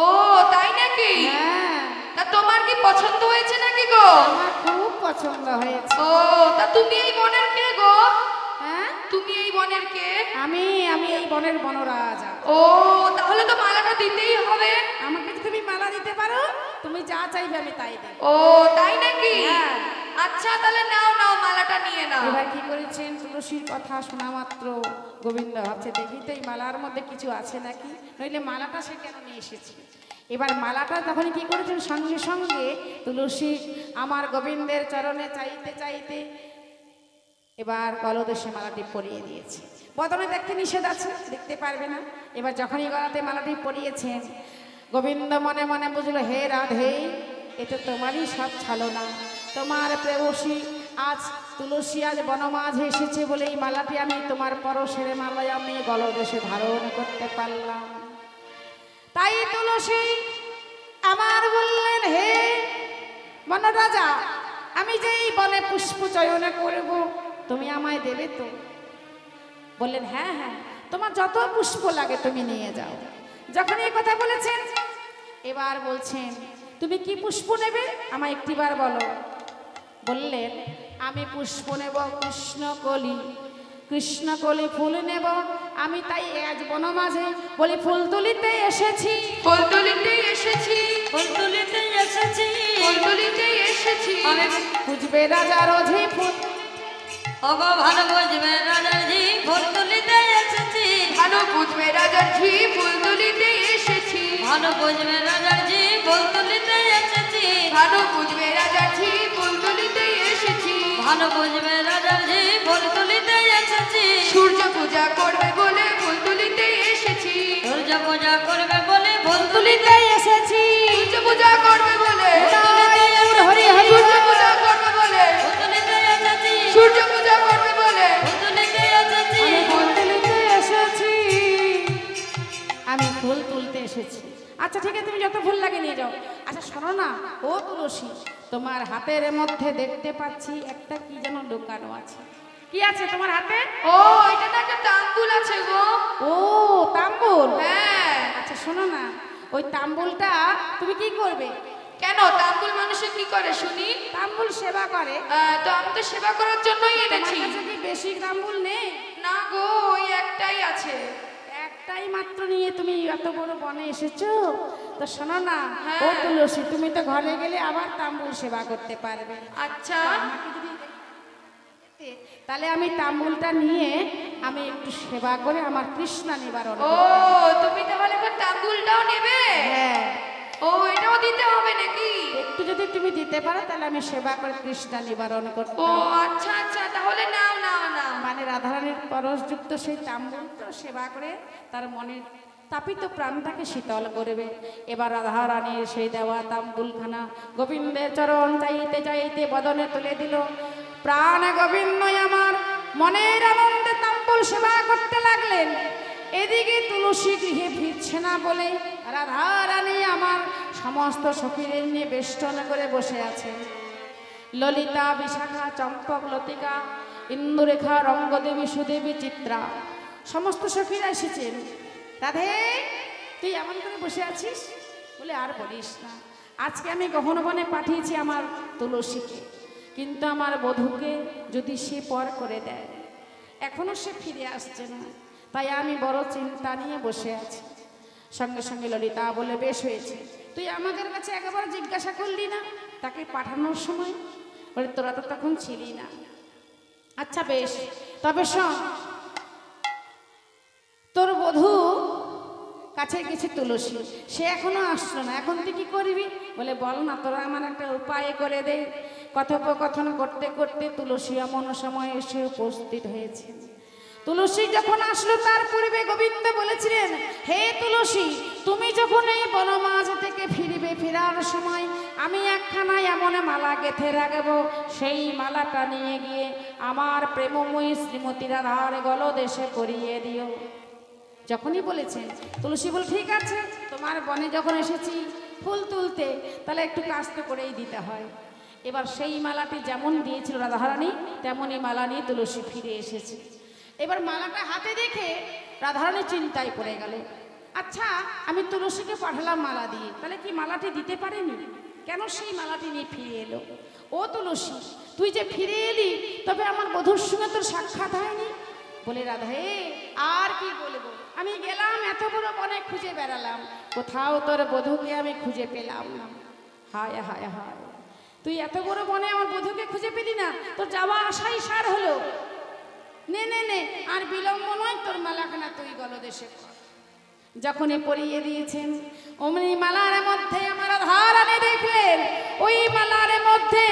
ও তাই নাকি? হ্যাঁ, তা তোমার কি পছন্দ হয়েছে নাকি গো? আমার খুব পছন্দ হয়েছে। ও, তা তুমি এই বনের কে গো? হ্যাঁ, তুমি এই বনের কে? আমি আমি এই বনের বনরাজা। ও, তাহলে তো মালাটা দিতেই হবে। আমাকে যদি তুমি মালা দিতে পারো, তুমি যা চাইবে আমি তাই দেব। ও তাই নাকি? হ্যাঁ। আচ্ছা তাহলে নাও নাও, মালাটা নিয়ে নাও। এবার কি করেছেন, তুলসীর কথা শোনা মাত্র গোবিন্দ ভাবছে দেখি তো এই মালার মধ্যে কিছু আছে নাকি, নইলে মালাটা সে কেন নিয়ে এসেছে। এবার মালাটা তখন কি করেছেন, সঙ্গে সঙ্গে তুলসী আমার গোবিন্দের চরণে চাইতে চাইতে এবার গলদেশে মালাটি পরিয়ে দিয়েছে। বদনে দেখতে নিষেধ আছে, দেখতে পারবে না। এবার যখনই গলাতে মালাটি পরিয়েছেন, গোবিন্দ মনে মনে বুঝলো, হে রাধে, এটা তোমারই সব ছলনা, তোমার প্রেয়সী আজ তুলসী আজ বনমাঝে এসেছে বলে এই মালাটি আমি তোমার পরশের মালায় আমি গলদেশে ধারণ করতে পারলাম। তাই তুলসী আমার বললেন, হে বনরাজা, আমি যে এই বনে পুষ্প চয়ন করব, তুমি আমায় দেবে তো? বললেন, হ্যাঁ হ্যাঁ, তোমার যত পুষ্প লাগে তুমি নিয়ে যাও। যখন এই কথা বলেছেন, এবার বলছেন, তুমি কি পুষ্প নেবে আমায় একটিবার বলো। বললেন, আমি পুষ্প নেব কৃষ্ণকলি, কৃষ্ণকলি ফুল নেব আমি, তাই আজ বনমাঝে বলি ফুল তুলিতে এসেছি। ফুল তুলিতেই এসেছি। ফুল তুলিতে এসেছি। ফুল তুলিতেই এসেছি। আমি খুঁজবে রাজার অঝি ফুল। ওগো ভালো বুঝবে রাজাজি, ফুল তুলিতে এসেছি। ভালো বুঝবে রাজার ঝি, ফুল তুলিতেই এসেছি। ভালো বুঝবে রাজাজি, ফুল তুলিতে এসেছি। ভালো বুঝবে রাজার ঝি, ফুল তুলিতেই এসেছি। ভালো বুঝবে রাজাজি, ফুল তুলিতে এসেছি। সূর্য পূজা করবে বলে ফুল তুলিতেই এসেছি। সূর্য পূজা করবে বলে ফুল তুলিতে তুলিতে এসেছি। সূর্য পূজা করবে বলে, হরি হরি সূর্য পূজা করবে বলে, ফুল তুলিতে এসেছি। সূর্য পূজা করবে বলে ফুল তুলিতে এসেছি। আমি ফুল তুলিতে এসেছি। আমি ফুল তুলতে এসেছি। আচ্ছা ঠিক আছে, তুমি যত ফুল লাগে নিয়ে যাও। আচ্ছা শোনো না, ও তুলসী, তোমার হাতের মধ্যে দেখতে পাচ্ছি একটা কি যেন লুকানো আছে। কি আছে তোমার হাতে? ও, এটা না একটা তাম্বুল আছে গো। ও তাম্বুল। হ্যাঁ। আচ্ছা শোনো না, ওই তাম্বুলটা তুমি কি করবে? কেন, তাম্বুল মানুষে কি করে শুনি? তাম্বুল সেবা করে। তো আমি তো সেবা করার জন্যই তোমার এনেছি। কাছে কি বেশি তাম্বুল নেই? না গো, ওই একটাই আছে। একটাই মাত্র নিয়ে তুমি এত বড় বনে এসেছো? তো শোনো না, হ্যাঁ। ও তুলসী, তুমি তো ঘরে গেলে আবার তাম্বুল সেবা করতে পারবে। আচ্ছা। আমাকে যদি দিচ্ছে, তাহলে আমি তাম্বুলটা নিয়ে আমি একটু সেবা করে আমার তৃষ্ণা নিবারণ ও করব। তুমি তাহলে এখন তাম্বুলটাও নেবে? হ্যাঁ, ও এটাও দিতে হবে নাকি? একটু যদি তুমি দিতে পারো তাহলে আমি সেবা করে তৃষ্ণা নিবারণ করব। ও আচ্ছা আচ্ছা, তাহলে নাও নাও নাও। মানে রাধারানীর পরশযুক্ত সেই তাম্বুল তো সেবা করে তার মনের তাপিত প্রাণটাকে শীতল করবে। এবার রাধারানীর সেই দেওয়া তাম্বুলখানা গোবিন্দের চরণ চাইতে চাইতে বদনে তুলে দিল। প্রাণ গোবিন্দই আমার মনের আনন্দে তাম্বুল সেবা করতে লাগলেন। এদিকে তুলসী গৃহে ফিরছে না বলে রাধারানী আমার সমস্ত সখীদের নিয়ে বেষ্টন করে বসে আছে। ললিতা, বিশাখা, চম্পক, লতিকা, ইন্দুরেখা, রঙ্গদেবী, সুদেবী, চিত্রা সমস্ত সখীরা এসেছেন। রাধে, তুই এমন করে বসে আছিস? বলে আর বলিস না, আজকে আমি গহনবনে পাঠিয়েছি আমার তুলসীকে, কিন্তু আমার বধূকে যদি সে পর করে দেয়, এখনো সে ফিরে আসছে না, তাই আমি বড় চিন্তা নিয়ে বসে আছি। সঙ্গে সঙ্গে ললিতা বলে, বেশ হয়েছে, তুই আমাদের কাছে একবার জিজ্ঞাসা করলি না তাকে পাঠানোর সময়? বলে, তোরা তো তখন ছিলি না। আচ্ছা বেশ, তবে শোন, তোর বধূ কাছে গেছে তুলসী, সে এখনো আসলো না, এখন তুই কি করবি? বলে, বল না, তোরা আমার একটা উপায় করে দে। কথোপকথন করতে করতে তুলসী এমন সময় এসে উপস্থিত হয়েছে। তুলসী যখন আসলো তার পূর্বে গোবিন্দ বলেছিলেন, হে তুলসী, তুমি যখন এই বনমাঝ থেকে ফিরবে, ফেরার সময় আমি একখানা এমন মালা গেঁথে রাখবো, সেই মালাটা নিয়ে গিয়ে আমার প্রেমময়ী শ্রীমতী রাধার গলদেশে পরিয়ে দিও। যখনই বলেছেন, তুলসী বল, ঠিক আছে, তোমার বনে যখন এসেছি ফুল তুলতে, তাহলে একটু কাজ তো করেই দিতে হয়। এবার সেই মালাটি যেমন দিয়েছিল রাধারানী, তেমনই মালা নিয়ে তুলসী ফিরে এসেছে। এবার মালাটা হাতে দেখে রাধারানী চিন্তায় পড়ে গেল, আচ্ছা আমি তুলসীকে পাঠালাম মালা দিয়ে, তাহলে কি মালাটি দিতে পারেনি? কেন সেই মালাটি নিয়ে ফিরে এলো? ও তুলসী, তুই যে ফিরে এলি, তবে আমার বধূর সঙ্গে তোর সাক্ষাৎ হয়নি? বলে, রাধে আর কি বলবো, আমি গেলাম এত বড় বনে, খুঁজে বেড়ালাম, কোথাও তোর বধূকে আমি খুঁজে পেলাম না। হায় হায় হায়, তুই এত বড় বনে আমার বধূকে খুঁজে পেলি না, তোর যাওয়া আসাই সার হলো। নে নে নে, আর বিলম্ব নয়, তোর মালাখানা তুই গলদেশে কর। যখনই পরিয়ে দিয়েছেন, অমনি মালার মধ্যে আমার রাধারানী দেখলেন, ওই মালার মধ্যে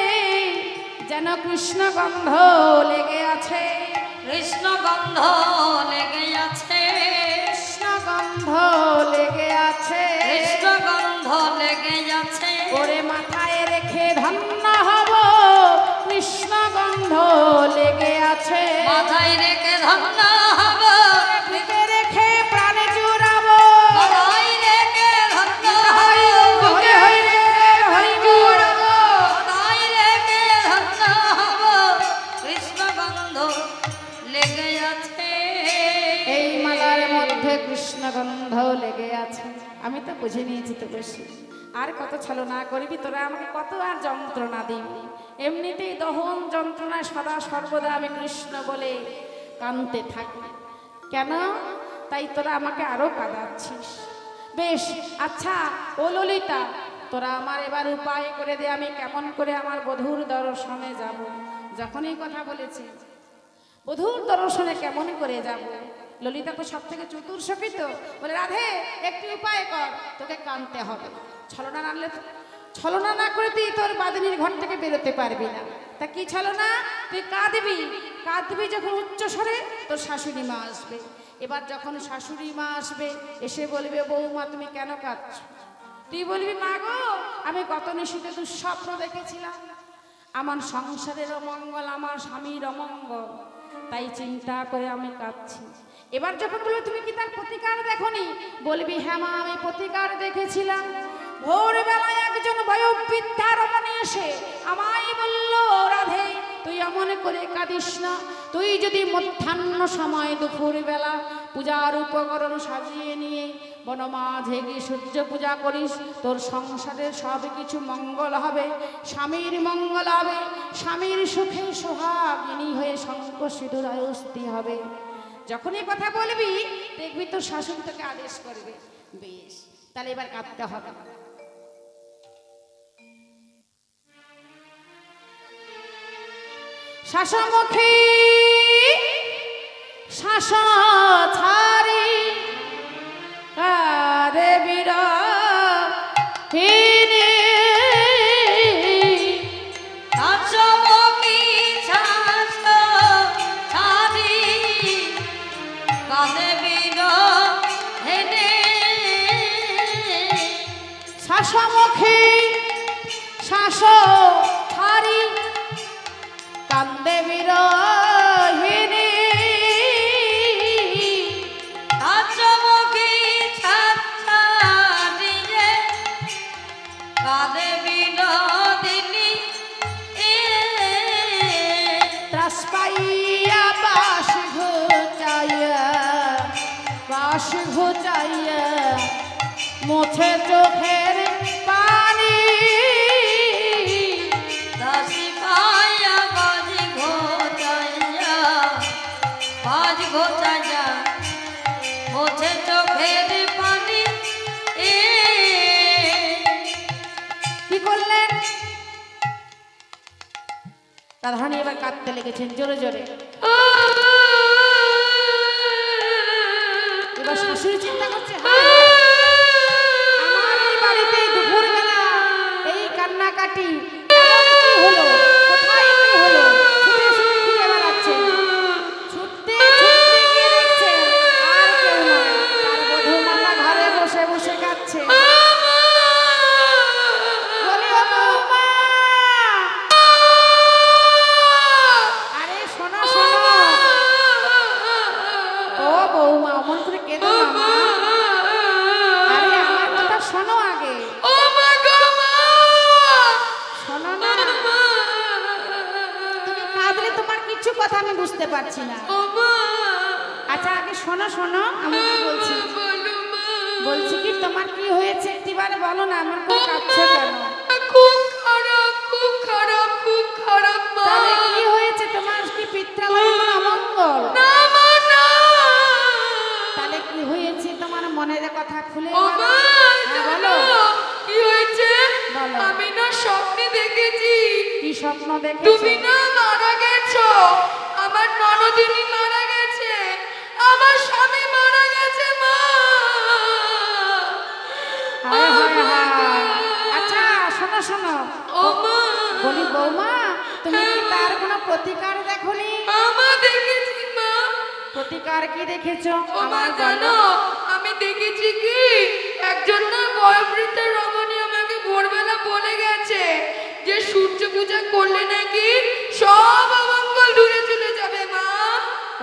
যেন কৃষ্ণ গন্ধ লেগে আছে। কৃষ্ণ গন্ধ লেগে আছে, কৃষ্ণ গন্ধ লেগে আছে, কৃষ্ণ গন্ধ লেগে আছে। ওরে মাথায় রেখে ধন্য হব, কৃষ্ণ গন্ধ লেগে আছে। মাথায় রেখে ধন্য হব, বুকে রেখে প্রাণে জুড়াবো, মাথায় রেখে ধন্য হব, হরি হরি হরি জুড়াবো। মাথায় রেখে ধন্য হব, কৃষ্ণ গন্ধ লেগে আছে। এই মালার মধ্যে কৃষ্ণ গন্ধ লেগে আছে। আমি তো বুঝে নিয়েছি তুলসী, আর কত ছলনা করবি তোরা, আমাকে কত আর যন্ত্রণা দিবি। এমনিতেই দহন যন্ত্রণায় সদা সর্বদা আমি কৃষ্ণ বলে কাঁদতে থাকি, কেন? তাই তোরা আমাকে আরো কাঁদাচ্ছিস। বেশ, আচ্ছা ও ললিতা, তোরা আমার এবার উপায় করে দে, আমি কেমন করে আমার বধূর দর্শনে যাব। যখন এই কথা বলেছে, বধূর দর্শনে কেমন করে যাব? ললিতা তো সব থেকে চতুর সখী, তো বলে, রাধে একটি উপায় কর, তোকে কাঁদতে হবে। ছলনা আনলে, ছলনা না করে তুই তোর বাদিনীর ঘর থেকে বেরোতে পারবি না। তা কি ছলনা? তুই কাঁদবি, কাঁদবি যখন উচ্চ স্বরে, তোর শাশুড়ি মা আসবে। এবার যখন শাশুড়ি মা আসবে, এসে বলবে, বৌমা তুমি কেন কাঁদছ? তুই বলবি, মা গো, আমি গত নিশীতে দুঃস্বপ্ন দেখেছিলাম, আমার সংসারের অমঙ্গল, আমার স্বামীর অমঙ্গল, তাই চিন্তা করে আমি কাঁদছি। এবার যখন বলবে, তুমি কি তার প্রতিকার দেখনি? বলবি, হ্যাঁ মা, আমি প্রতিকার দেখেছিলাম। ভোরবেলায় একজন বয়োবৃদ্ধা রমণী এসে আমায় বলল, রাধে তুই এমন করে কাঁদিস না, তুই যদি মধ্যাহ্ন সময় দুপুরবেলা পূজার উপকরণ সাজিয়ে নিয়ে বনমাঝে গিয়ে সূর্য পূজা করিস, তোর সংসারের সব কিছু মঙ্গল হবে, স্বামীর মঙ্গল হবে, স্বামীর সুখে সোহাগিনী হয়ে শঙ্খ সিঁদুর আয়ুস্তি হবে। যখনই কথা বলবি, দেখবি তোর শাশুড়ি তোকে আদেশ করবে। বেশ, তাহলে এবার কাঁদতে হবে। শাসমুখী শাস ছাড়ি কারে বিরহিনী শাসমুখী শাস ছাড়ি কাঁদে বিরহিনী শাসমুখী শাস ছাড়ি কান্দে বিরহিনী শাসমুখী শাস ছাড়িয়ে কাঁদে বিনোদিনী ত্রাস পাইয়া বাস ঘুচাইয়া মুছে চোখের পানি দাসী পায়া বাজ ঘোচাইয়া মোছে চোখের পানি কি করলেন? রাধারানী এবার কাঁদতে লেগেছেন জোরে জোরে। এবার শাশুড়ি চিন্তা করছে, আমার এই বাড়িতে দুপুরবেলা এই কান্নাকাটি এমন কি হলো, কোথায় কি হলো? ছুটে ছুটে ঘুরে বেড়াচ্ছেন, ছুটতে ছুটতে গিয়ে দেখছেন আর কেউ নয়, তার বধূ মাতা ঘরে বসে বসে কাঁদছে। বলি, ও বৌমা, আরে শোনো শোনো, ও বৌমা অমন করে কেঁদো না মা। আরে আমার কথা শোনো আগে, শোনো না। তুমি কাঁদলে তোমার কিছু কথা আমি বুঝতে পারছি না। আচ্ছা আগে শোনো শোনো, আমি কি বলছি বলছি কি তোমার কি হয়েছে একটিবার বলো না, আমার করে কাঁদছো কেন? তাহলে কি হয়েছে তোমার? কি পিত্রালয়ে কোনো অমঙ্গল? তাহলে কি হয়েছে তোমার মনের কথা খুলে বলো। হ্যাঁ, বলো কি হয়েছে? বলো। আমি না স্বপ্নে দেখেছি কি স্বপ্ন দেখেছো? তুমি না মারা গেছো, আমার ননদিনী মারা গেছে, আমার স্বামী মারা গেছে মা। হায় হায় হায়। আচ্ছা শোনো শোনো, ও মা, বলি বৌমা, তুমি কি তার কোনো প্রতিকার দেখোনি? আমা দেখেছি মা। প্রতিকার কি দেখেছো ও মা আমার জানো, বলো। আমি দেখেছি কি একজন না বয়োবৃদ্ধ রমণী আমাকে ভোরবেলা বলে গেছে যে সূর্য পূজা করলে নাকি সব অমঙ্গল দূরে চলে যাবে মা।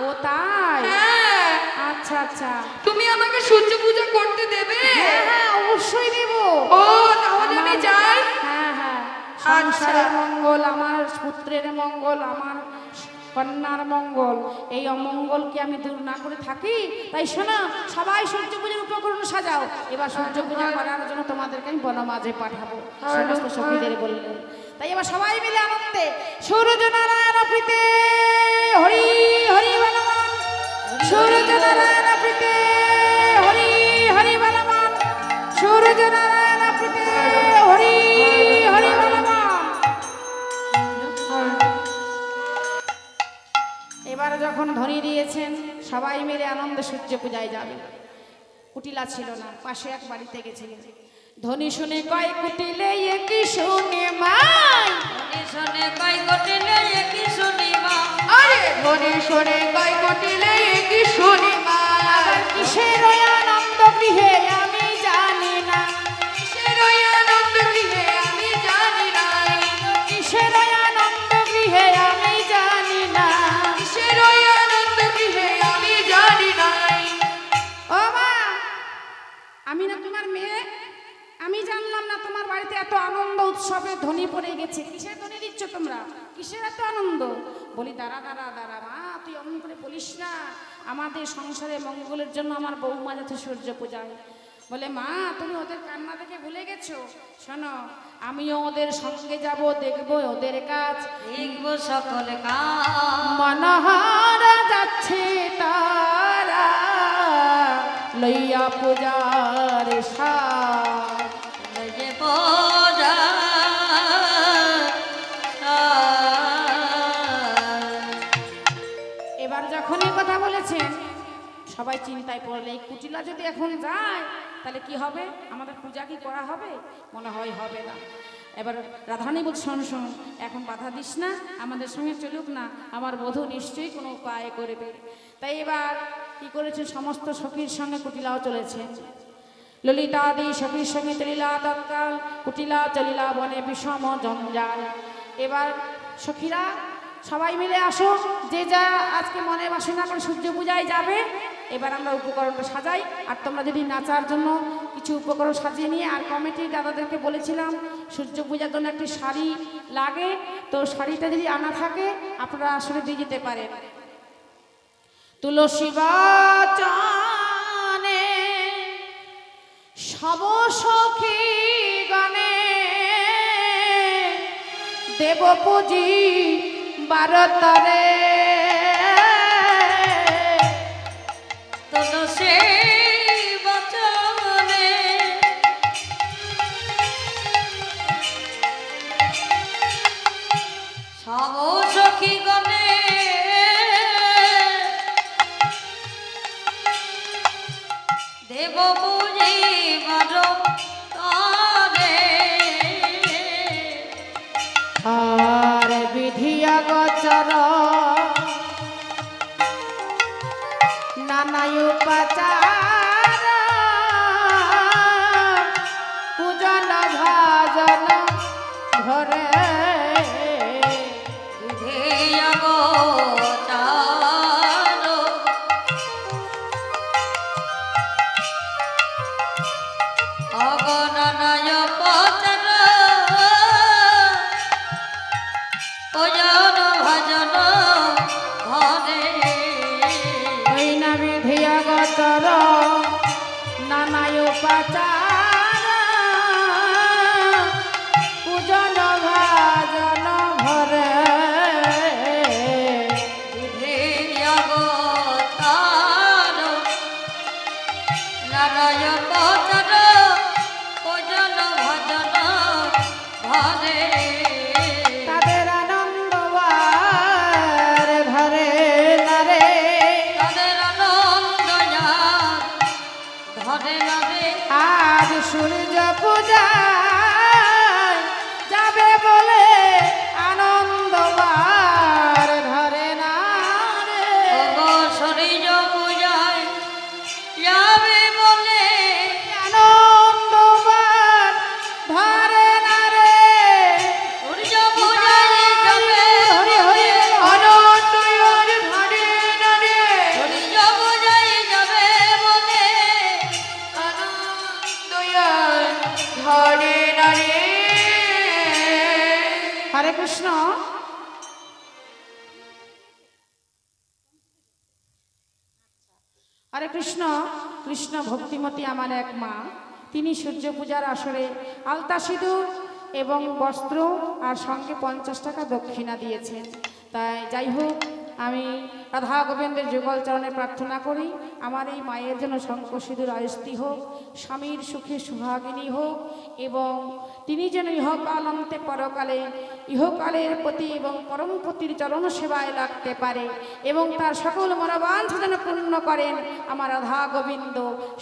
ও তাই? হ্যাঁ, আচ্ছা আচ্ছা। তুমি আমাকে সূর্য পূজা করতে দেবে? হ্যাঁ হ্যাঁ অবশ্যই দেব। ও তাহলে আমি যাই। হ্যাঁ হ্যাঁ, সংসারের মঙ্গল, আমার পুত্রের মঙ্গল, আমার কন্যার মঙ্গল, এই অমঙ্গলকে আমি দূর না করে থাকি। তাই শোনো, সবাই সূর্য পূজার উপকরণ সাজাও। এবার সূর্য পূজা করার জন্য তোমাদেরকে আমি বনমাঝে পাঠাবো, সমস্ত সখীদের বললেন। তাই এবার সবাই মিলে আনন্দে সূর্য নারায়ণ প্রীতে হরি হরি বলবান, সূর্য নারায়ণ প্রীতে হরি হরি বলবান, সূর্য নারায়ণ প্রীতে হরি হরি বলবান। এবারে যখন ধ্বনি দিয়েছেন সবাই মিলে আনন্দে সূর্য পূজায় যাবে। কুটিলা ছিল না, পাশে এক বাড়িতে গেছিলেন। ধ্বনি শুনে কয় কুটিলে কি শুনে মাই, শোনে কই কটিলে একই শুনি মা। আরে ধ্বনি শুনে কয় কোটিলে কি শুনি মা। কিসের ওই আনন্দ গৃহে আমি জানি না, কিসের ওই আনন্দ গৃহে আমি জানি না, কিসের ওই আনন্দ গৃহে আমি জানি না। কিসের ওই আনন্দ গৃহে আমি জানি না। ও মা, আমি না তোমার মেয়ে, আমি জানলাম না তোমার বাড়িতে এত আনন্দ উৎসবে ধ্বনি পড়ে গেছে। কিসের ধ্বনি দিচ্ছ তোমরা? কিসের এত আনন্দ? বলি দাঁড়া দাঁড়া দাঁড়া মা, তুই অমন করে বলিস না, আমাদের সংসারে মঙ্গলের জন্য আমার বৌমা যাচ্ছে সূর্য পূজায়। বলে মা, তুমি ওদের কান্না দেখে ভুলে গেছো। শোনো, আমিও ওদের সঙ্গে যাব, দেখবো ওদের কাজ, দেখবো সকল কাজ। মনোহরা যাচ্ছে তারা লইয়া পূজার সাজ। যে পূজা সবাই চিন্তায় পড়লে এই কুটিলা যদি এখন যায় তাহলে কি হবে, আমাদের পূজা কি করা হবে? মনে হয় হবে না। এবার রাধারানী বল, শোন শোন, এখন বাধা দিস না, আমাদের সঙ্গে চলুক না, আমার বধূ নিশ্চয়ই কোনো উপায় করবে। তাই এবার কি করেছেন, সমস্ত সখীর সঙ্গে কুটিলাও চলেছে। ললিতাদি সখীর সঙ্গে চলিলা তৎকাল, কুটিলা চলিলা বনে বিষম জঞ্জাল। এবার সখীরা সবাই মিলে আসো, যে যা আজকে মনে বাসনা করে সূর্য পূজায় যাবে। এবার আমরা উপকরণটা সাজাই, আর তোমরা যদি নাচার জন্য কিছু উপকরণ সাজিয়ে নিয়ে, আর কমিটির দাদাদেরকে বলেছিলাম সূর্য পূজার জন্য একটি শাড়ি লাগে, তো শাড়িটা যদি আনা থাকে আপনারা আসলে দিয়ে যেতে পারেন। তুলসী বাচনে সব সখী গণে, দেব পূজি বারতরে। তুলসী বচনে সব সখী গণে, দেব পূজি বারতরে। আর বিধিয়া গোচর নানা উপাচার, পূজন ভাজন ঘরে। নানা উপাচার, পূজন ভাজন ঘরে। তাদের আনন্দ বার ধরে নারে, তাদের আনন্দ ধরে নারে। আজ সূর্য পূজা যাবে বলে আনন্দ বার ধরে না রে। সূর্য পূজায় যাবে বলে আনন্দ বার ধরে না রে। সূর্য পূজায় যাবে হরি হরি আনন্দ বার ধরে না রে। সূর্য পূজায় যাবে বলে আনন্দ বার ধরে না রে। হরে কৃষ্ণ। হরে কৃষ্ণ। কৃষ্ণ ভক্তিমতী আমার এক মা, তিনি সূর্য পূজার আসরে আলতা সিঁদুর এবং বস্ত্র আর সঙ্গে 50 টাকা দক্ষিণা দিয়েছেন। তাই যাই হোক, আমি রাধা গোবিন্দের যুগল চরণে প্রার্থনা করি আমার এই মায়ের জন্য শঙ্খ সিঁদুর আয়স্তি হোক, স্বামীর সুখে সুহাগিনী হোক, এবং তিনি যেন ইহকাল অন্তে পরকালে ইহকালের প্রতি এবং পরমপতির চরণ সেবায় লাগতে পারে, এবং তার সকল মনোবাঞ্ছা যেন পূর্ণ করেন আমার রাধা গোবিন্দ।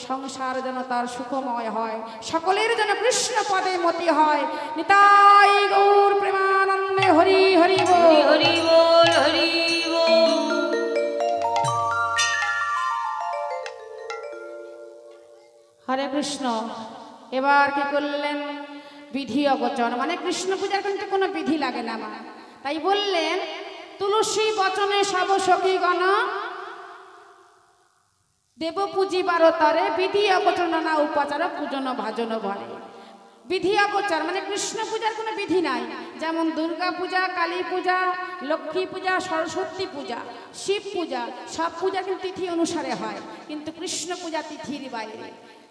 সংসার যেন তার সুখময় হয়, সকলের যেন কৃষ্ণ পদে মতি হয়। নিতাই গৌর প্রেমানন্দে হরি হরি বল। হরি বল হরি বল। হরে কৃষ্ণ। এবার কি করলেন, বিধি অগোচর, মানে কৃষ্ণ পূজার কিন্তু কোনো বিধি লাগে না মা। তাই বললেন তুলসী বচনে সব সখীগণ, দেব পূজি বারতরে, বিধি অগোচর নানা উপাচার, পূজন ভাজন ভরে। বিধি অগোচর মানে কৃষ্ণ পূজার কোনো বিধি নাই। যেমন দুর্গা পূজা, কালী পূজা, লক্ষ্মী পূজা, সরস্বতী পূজা, শিব পূজা, সব পূজা কিন্তু তিথি অনুসারে হয়, কিন্তু কৃষ্ণ পূজা তিথির বাইরে,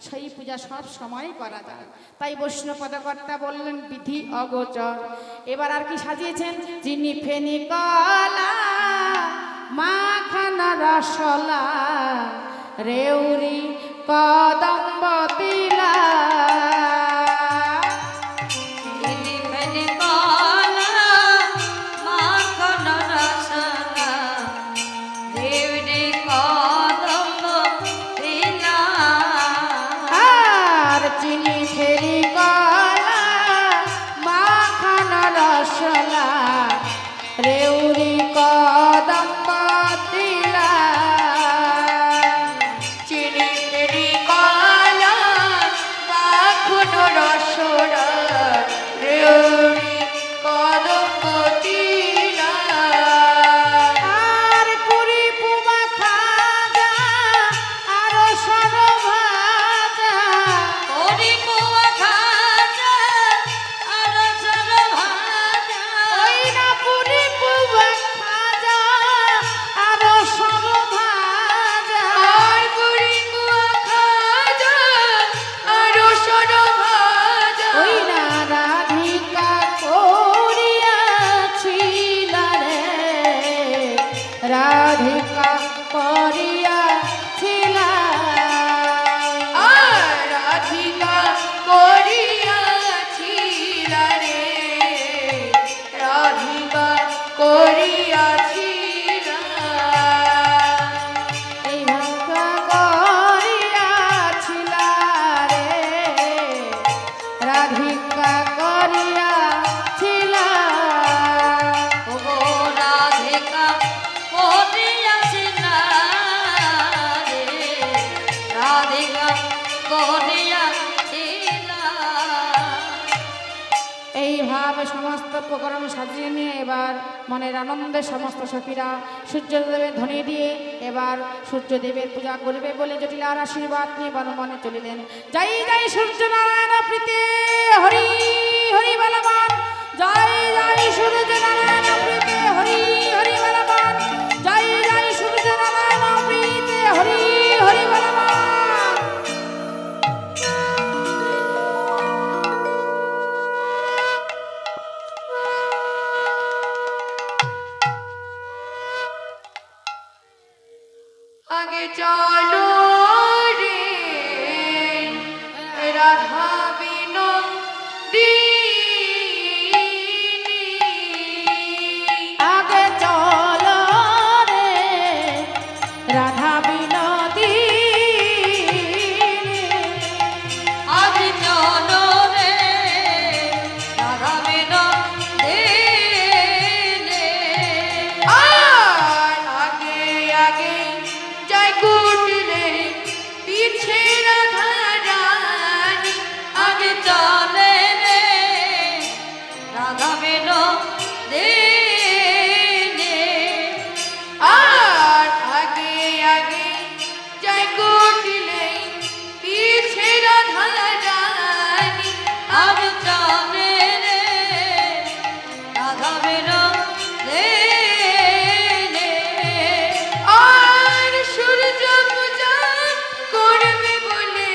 সেই পূজা সব সময় করা যায়। তাই বৈষ্ণব পদকর্তা বললেন বিধি অগোচর। এবার আর কি সাজিয়েছেন, চিনি ফেনি কলা মাখানা রসলা, রেউরি কদম্ব তিলা। ভিক্ষা করিয়াছিল ওগো রাধিকা করিয়াছিল রে, রাধিকা করিয়াছিল। এইভাবে সমস্ত উপকরণ সাজিয়ে নিয়ে এবার মনের আনন্দে সমস্ত সখীরা সূর্যদেবের ধ্বনি দিয়ে এবার সূর্যদেবের পূজা করবে বলে জটিলার আশীর্বাদ নিয়ে বনমনে চলিলেন। যাই যাই সূর্য নারায়ণ প্রীতি হরি হরি বলবান, যাই যাই সূর্য নারায়ণ প্রীতি হরি হরি বলবান, যাই যাই সূর্য নারায়ণ প্রীতি হরি হরি বলবান। আগে চলো রে রাধা বিনোদিনী, আগে চলো রে রাধা বিনোদিনী, আজ চলো রে রাধা বিনোদিনী, আর আগে আগে যাই কুটিলে পিছে রাধা রানী, আগে চলে রে রাধা বিনোদিনী, আর আগে আগে যাই কুটিলে পিছে রাধা রানী, আগে চলে রে রাধা বিনোদিনী, আর সূর্য পূজা করবে বলে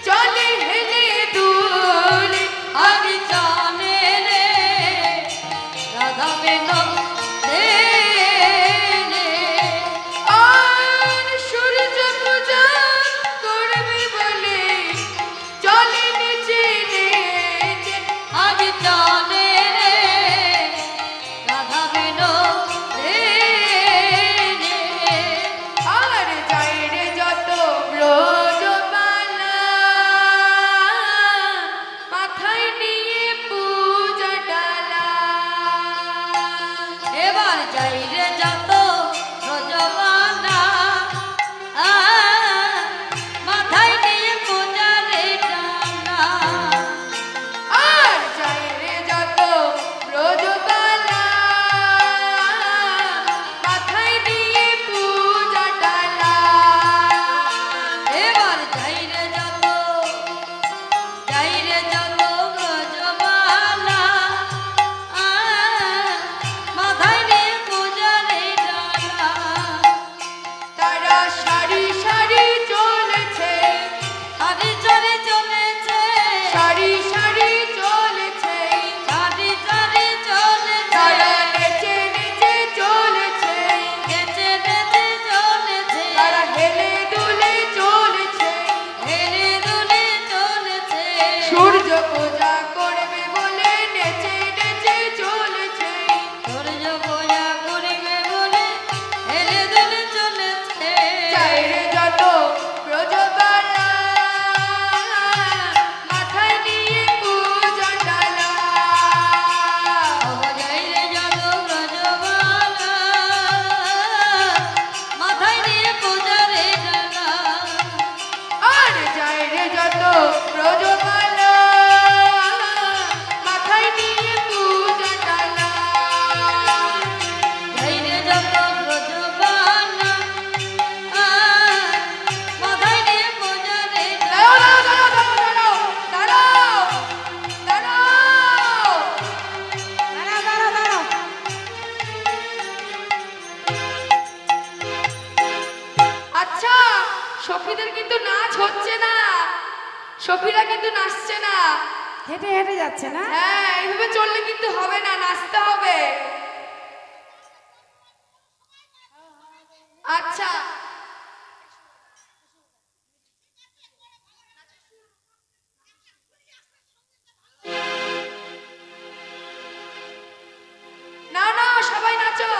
চলে হেলে দুলে, আগে চলে রে রাধা বিনোদিনী, আর সূর্য পূজা করবে বলে চলে নেচে নেচে, আগে চলে রে রাধা বিনোদিনী, আর যাই রে যত ব্রজবালা মাথায় নিয়ে পূজা ডালা, এবার যাই রে যত রজবানা মাথায় নিয়ে পূজারে ডানা, আর যাই রে যত ব্রজবালা মাথায় নিয়ে পূজা ডালা, এবার যাই রে যত ব্রজবালা মাথায় নিয়ে পূজারে ডানা, তারা সারি সারি চলেছে, সারি চরে চলেছে, সারি সারি চলেছে, সারি সারি চলেছে, তারা নেচে নেচে চলেছে, নেচে নেচে চলেছে, তারা হেলে দুলে চলেছে, হেলে দুলে চলেছে, সূর্য পূজা করবে বলে নেচে নেচে চলেছে, সূর্য পূজা করিবে বলে হেলে দুলে চলেছে, যাই রে যত ব্রজবালা মাথায় নিয়ে পূজা ডালা, যাই রে যত ব্রজবালা মাথায় নিয়ে পূজারে ডালা, আর যাই রে যত ব্রজবালা মাথায় নিয়ে পূজা ডালা, যাই রে যত ব্রজবালা মাথায় নিয়ে পূজারে দাঁড়াও ডালা, দাঁড়াও দাঁড়াও দাঁড়াও দাঁড়াও দাঁড়াও, আচ্ছা সখীদের কিন্তু নাচ হচ্ছে না, সখীরা কিন্তু নাচছে না, হেঁটে হেঁটে যাচ্ছে না? হ্যাঁ এইভাবে চললে কিন্তু হবে না, নাচতে হবে। আচ্ছা না না সবাই নাচো,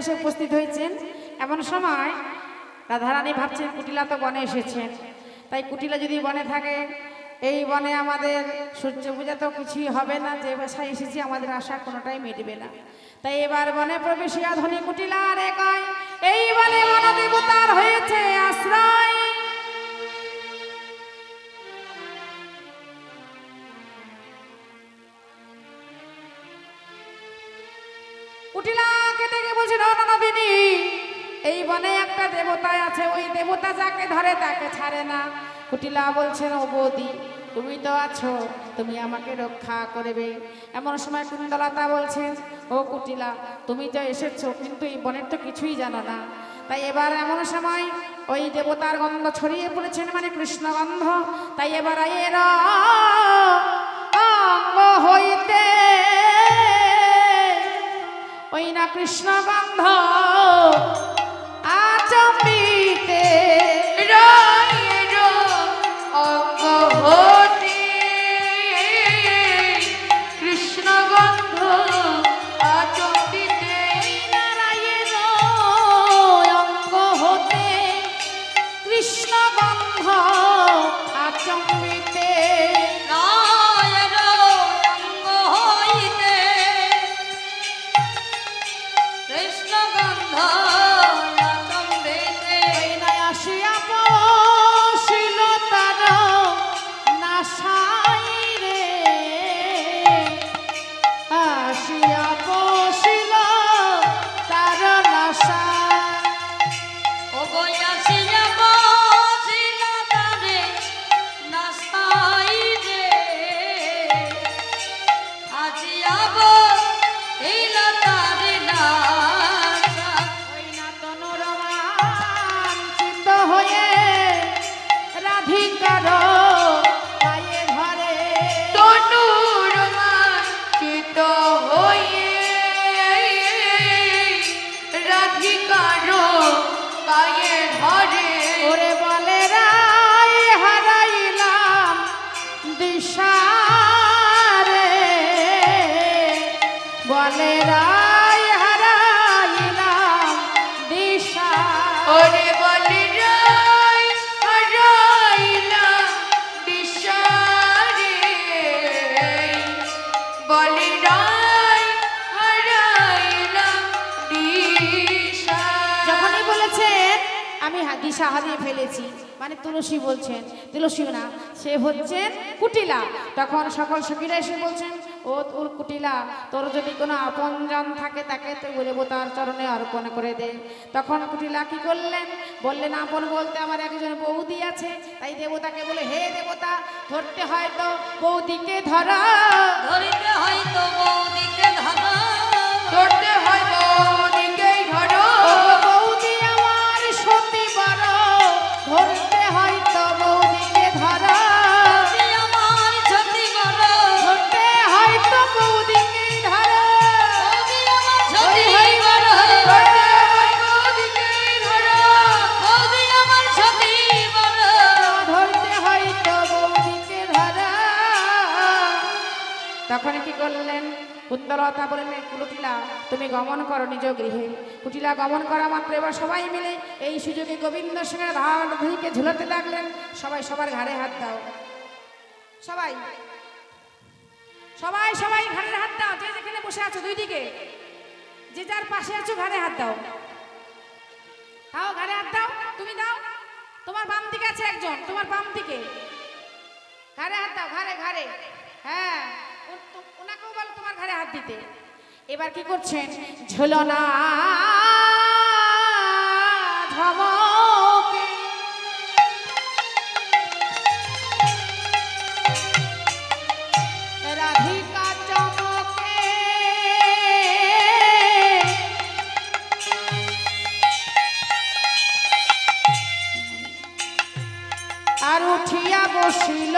এসে উপস্থিত হয়েছেন। এমন সময় রাধারানী ভাবছেন কুটিলা তো বনে এসেছেন, তাই কুটিলা যদি বনে থাকে, এই বনে আমাদের সূর্য পূজা তো কিছুই হবে না, যে বাসায় এসেছি আমাদের আশা কোনোটাই মিটবে না। তাই এবার বনে প্রবেশিয়া ধনী কুটিলা আর একাই এই বনে বনদেবতার হয়েছে আশ্রয়। কুটিলাকে দেখে বলছিল, ননদিনী, এই বনে একটা দেবতা আছে, ওই দেবতা যাকে ধরে তাকে ছাড়ে না। কুটিলা বলছেন, ও বৌদি, তুমি তো আছো, তুমি আমাকে রক্ষা করবে। এমন সময় কুন্দলতা বলছেন, ও কুটিলা, তুমি তো এসেছো, কিন্তু এই বনের তো কিছুই জানো না। তাই এবার এমন সময় ওই দেবতার গন্ধ ছড়িয়ে পড়েছেন, মানে কৃষ্ণগন্ধ। তাই এবার এর অঙ্গ হইতে ওই না কৃষ্ণগন্ধ আচম্বিতে অঙ্গ হতে কৃষ্ণগন্ধ আচম্বিতে নারায়ণ অঙ্গ হতে কৃষ্ণগন্ধ আচম্বিতে নারায়ণ অঙ্গ হইতে কৃষ্ণগন্ধ আচম্বিতে ওই নয় আসিয়া পশিল তার নাসাই রে, আসিয়া পশিল তার নাসা। ও বইয়াছিয়া বসিল তারে নাসাই রে, আজিয়া বসিল তারে নাসা। ওই না তনুর রোমাঞ্চিত হয়ে রাধিকার পায়ে ধরে, তনুর রোমাঞ্চিত হয়ে রাধিকার পায়ে ধরে ওরে বলে রায় হারাইলাম দিশারে, বলে রায় হারাইলাম দিশা। ওরে বলে রায় হারাইলাম দিশারে, বলে রায় হারাইলাম দিশা। যখনই বলেছেন আমি দিশা হারিয়ে ফেলেছি, মানে তুলসী বলছেন, তুলসী না, সে হচ্ছেন কুটিলা। তখন সকল সখীরা এসে বলছেন, ও তোর কুটিলা, তোর যদি কোনো আপনজন থাকে তাকে তুই দেবতার চরণে অর্পণ করে দে। তখন কুটিলা কি করলেন, বললেন, আপন বলতে আমার একজন বৌদি আছে। তাই দেবতাকে বলে, হে দেবতা, ধরতে হয় তো বৌদিকে ধরা, ধরিতে হয়তো বৌদিকে ধরা, ধরতে হয় বৌদিকেই ধরো, ও বৌদি আমার সতী বড়, ধরতে হয় তো বৌদিকে ধরা, বৌদি আমার সতী বড়, ধরতে হয় তো বৌদিকে ধরা, বৌদি আমার সতী বড়, ধরতে হয় বৌদিকেই ধরো, বৌদি আমার সতী বড়। ধরতে হয় তো বৌদিকে ধরা। তখন কি করলেন, কুন্দলতা বললেন, কুটিলা, তুমি গমন করো নিজ গৃহে। কুটিলা গমন করা মাত্র এবার সবাই মিলে এই সুযোগে গোবিন্দ সিংহের রাধাকে ঝুলাতে লাগলেন। সবাই সবার ঘাড়ে হাত দাও, সবাই সবাই সবাই ঘাড়ে হাত দাও, যে যেখানে বসে আছো দুই দিকে, যে যার পাশে আছো ঘাড়ে হাত দাও, দাও ঘাড়ে হাত দাও, তুমি দাও, তোমার বাম দিকে আছে একজন, তোমার বাম দিকে ঘাড়ে হাত দাও, ঘাড়ে ঘাড়ে, হ্যাঁ, ওনাকেও বলো তোমার ঘাড়ে হাত দিতে। এবার কি করছেন, ঝুলনা ঝমকে রাধিকা চমকে, আর উঠিয়া বসিল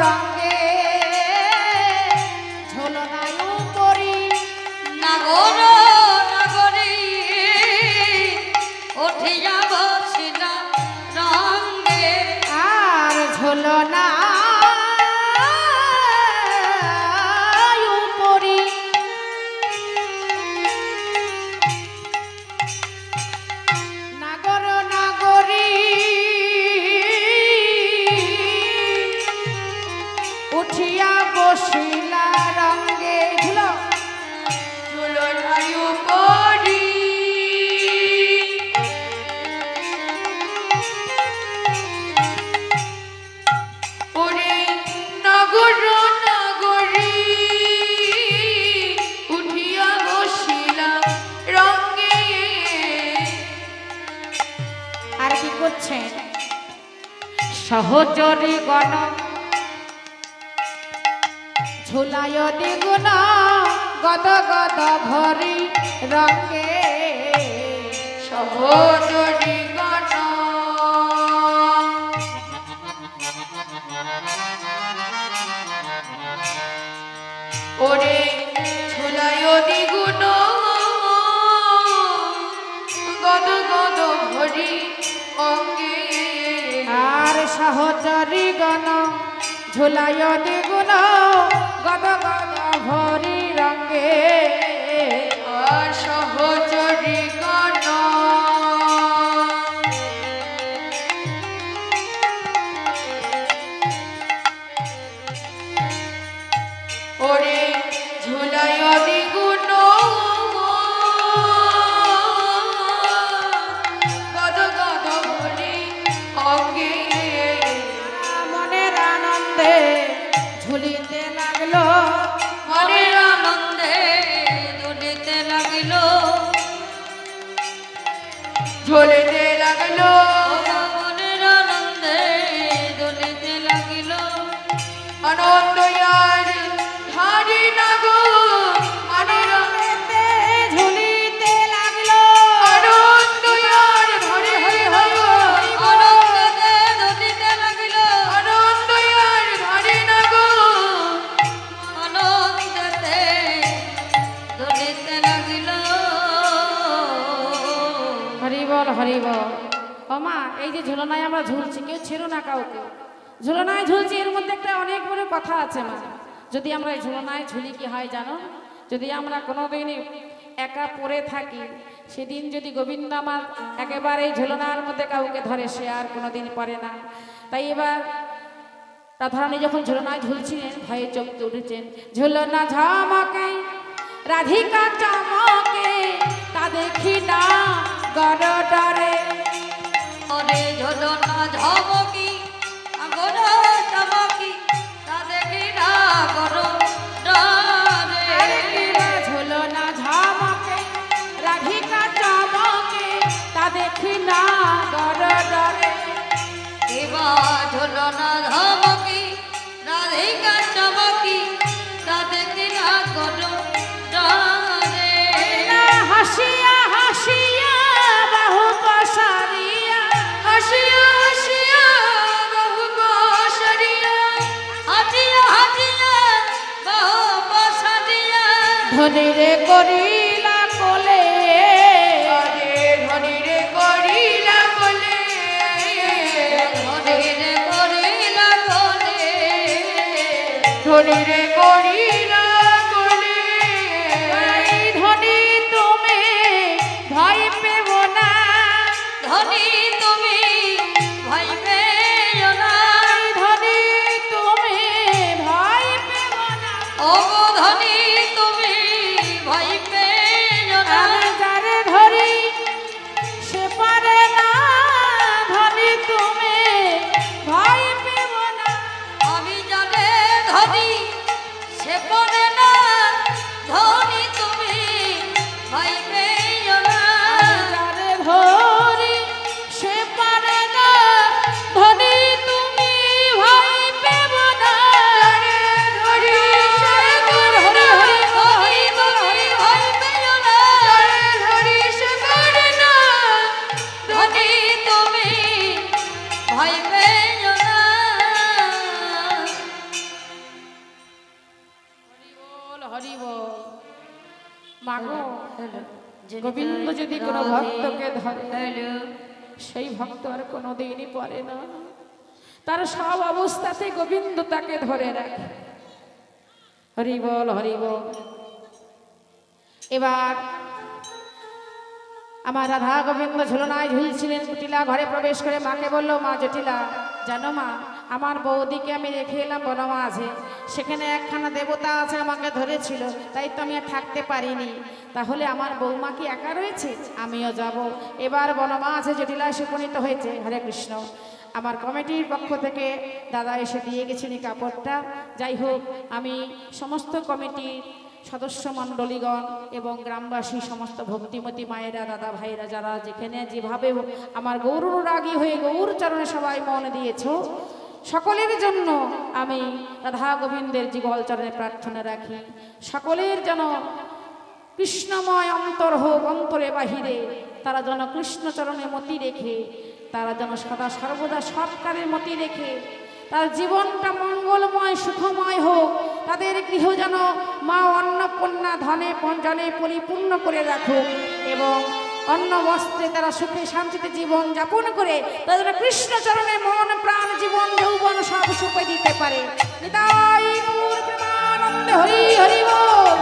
রঙে ঝোলনায় উপরি, নাগর নাগরী উঠিয়া বসিল রঙ্গে, আর ঝোলনা উপরি সহচরী গণ ঝুলায় দ্বিগুণ গদ গদ ভরি রঙে সহচরী গণ ওরে ঝুলায় দ্বিগুণ গদ গদ ভরি অঙ্গে আর সহচরী গণ ঝুলায় দ্বিগুণ গদ গদ ভরি রঙে আর সহচরী গণ ওরে ঝুলায় দ্বিগুণ গদ গদ ভরি অঙ্গে মনের আনন্দে ঝুলিতে লাগলো মনের আনন্দে দুলিতে লাগিল ঝুলিতে লাগলো মনের আনন্দে দুলিতে লাগিল আনন্দ আর হারি না গো আনন্দেতে ঝুলিতে লাগলো আনন্দ আর হরি হরি হরি আনন্দে দুলিতে লাগিল আনন্দ আর হারি না গো আনন্দেতে দুলিতে লাগিল হরিবল হরিবল। ও মা, এই যে ঝুলনায় আমরা ঝুলছি, কেউ ছিল না কাউকে, ঝুলনায় ঝুলছি, এর মধ্যে একটা অনেক বড় কথা আছে মা। যদি আমরা এই ঝুলনায় ঝুলি কি হয় জানো? যদি আমরা কোনোদিন একা পড়ে থাকি, সেদিন যদি গোবিন্দ আমার একেবারে এই ঝুলনার মধ্যে কাউকে ধরে, সে আর কোনোদিন পড়ে না। তাই এবার রাধারানী যখন ঝুলনায় ঝুলছিলেন, ভয়ে চমকে উঠেছেন। ঝুলনা ঝামকে রাধিকা চমকে, তা দেখি না গড় ডরে। ওরে ঝুলনা ঝমকি আগর চমকি তা দেখি না করো ডরে ঝুলনা ঝামকে রাধিকা চমকে, তা দেখি না গড় ডরে। এবার ঝুলনা ঝমকি রাধিকা চমকি তা দেখি না করো ডরে হাসিয়া হাসিয়া বাহু পসারিয়া, হাসিয়া হাসিয়া বহু বসরিয়া হাজিয়া হাজিয়া বহু পসারিয়া ধনিরে করিলা কোলে, আরে ধনী রে করিলা বলে ধরে করিলা কোলে ধনী রে করিলা বলে এই ধনী তুমি ভয় পেব না, ধনী তুমি ভাই পেও না এই ধনী তুমি ভয় পেব না। ও গো ধনী তুমি ভাই পেও না আমি যারে ধরি সে পারে না, ধনী তুমি ভয় পেব না। আমি জানে ধনী সে পড়ে না ধনী তুমি ভাই পেও না যারে ধরি সে পারে না, ধনী তুমি ভয় পেব না। ধরি সে করে না ধনী তুমি ভাই পেও না ধরি সে করে না ধনী তুমি ভাই পেও না হরিবল হরিবল। মাগো, গোবিন্দ যদি কোনো ভক্তকে ধরে, সেই ভক্ত আর কোনোদিনই পড়ে না, তার সব অবস্থাতে গোবিন্দ তাকে ধরে রাখে। হরিবল হরিবল। এবার আমার রাধা গোবিন্দ ঝুলনায় ঝুলছিলেন। কুটিলা ঘরে প্রবেশ করে মাকে বলল, মা জটিলা, জানো মা, আমার বৌদিকে আমি রেখে এলাম বনমাঝে, সেখানে একখানা দেবতা আছে, আমাকে ধরেছিল, তাই তো আমি আর থাকতে পারিনি। তাহলে আমার বৌমা কি একা রয়েছে? আমিও যাব। এবার বনমাঝে জটিলা এসে উপনীত হয়েছে। হরে কৃষ্ণ। আমার কমিটির পক্ষ থেকে দাদা এসে দিয়ে গেছেন এই কাপড়টা। যাই হোক, আমি সমস্ত কমিটির সদস্য মণ্ডলীগণ এবং গ্রামবাসী সমস্ত ভক্তিমতী মায়েরা দাদা ভাইরা যারা যেখানে যেভাবে আমার গৌররাগী হয়ে গৌরচরণে সবাই মন দিয়েছ, সকলের জন্য আমি রাধা গোবিন্দের যুগল চরণে প্রার্থনা রাখি। সকলের যেন কৃষ্ণময় অন্তর হোক, অন্তরে বাহিরে তারা যেন কৃষ্ণচরণে মতি রেখে, তারা যেন সদা সর্বদা সৎকারের মতি রেখে তার জীবনটা মঙ্গলময় সুখময় হোক, তাদের গৃহ যেন মা অন্নপূর্ণা ধনে জনে পরিপূর্ণ করে রাখুক এবং অন্ন বস্ত্রে তারা সুখে শান্তিতে জীবন যাপন করে তাদের কৃষ্ণচরণে মন প্রাণ জীবন যৌবন সব সুখে দিতে পারে। নিতাই গৌর প্রেমানন্দে হরি হরি বল।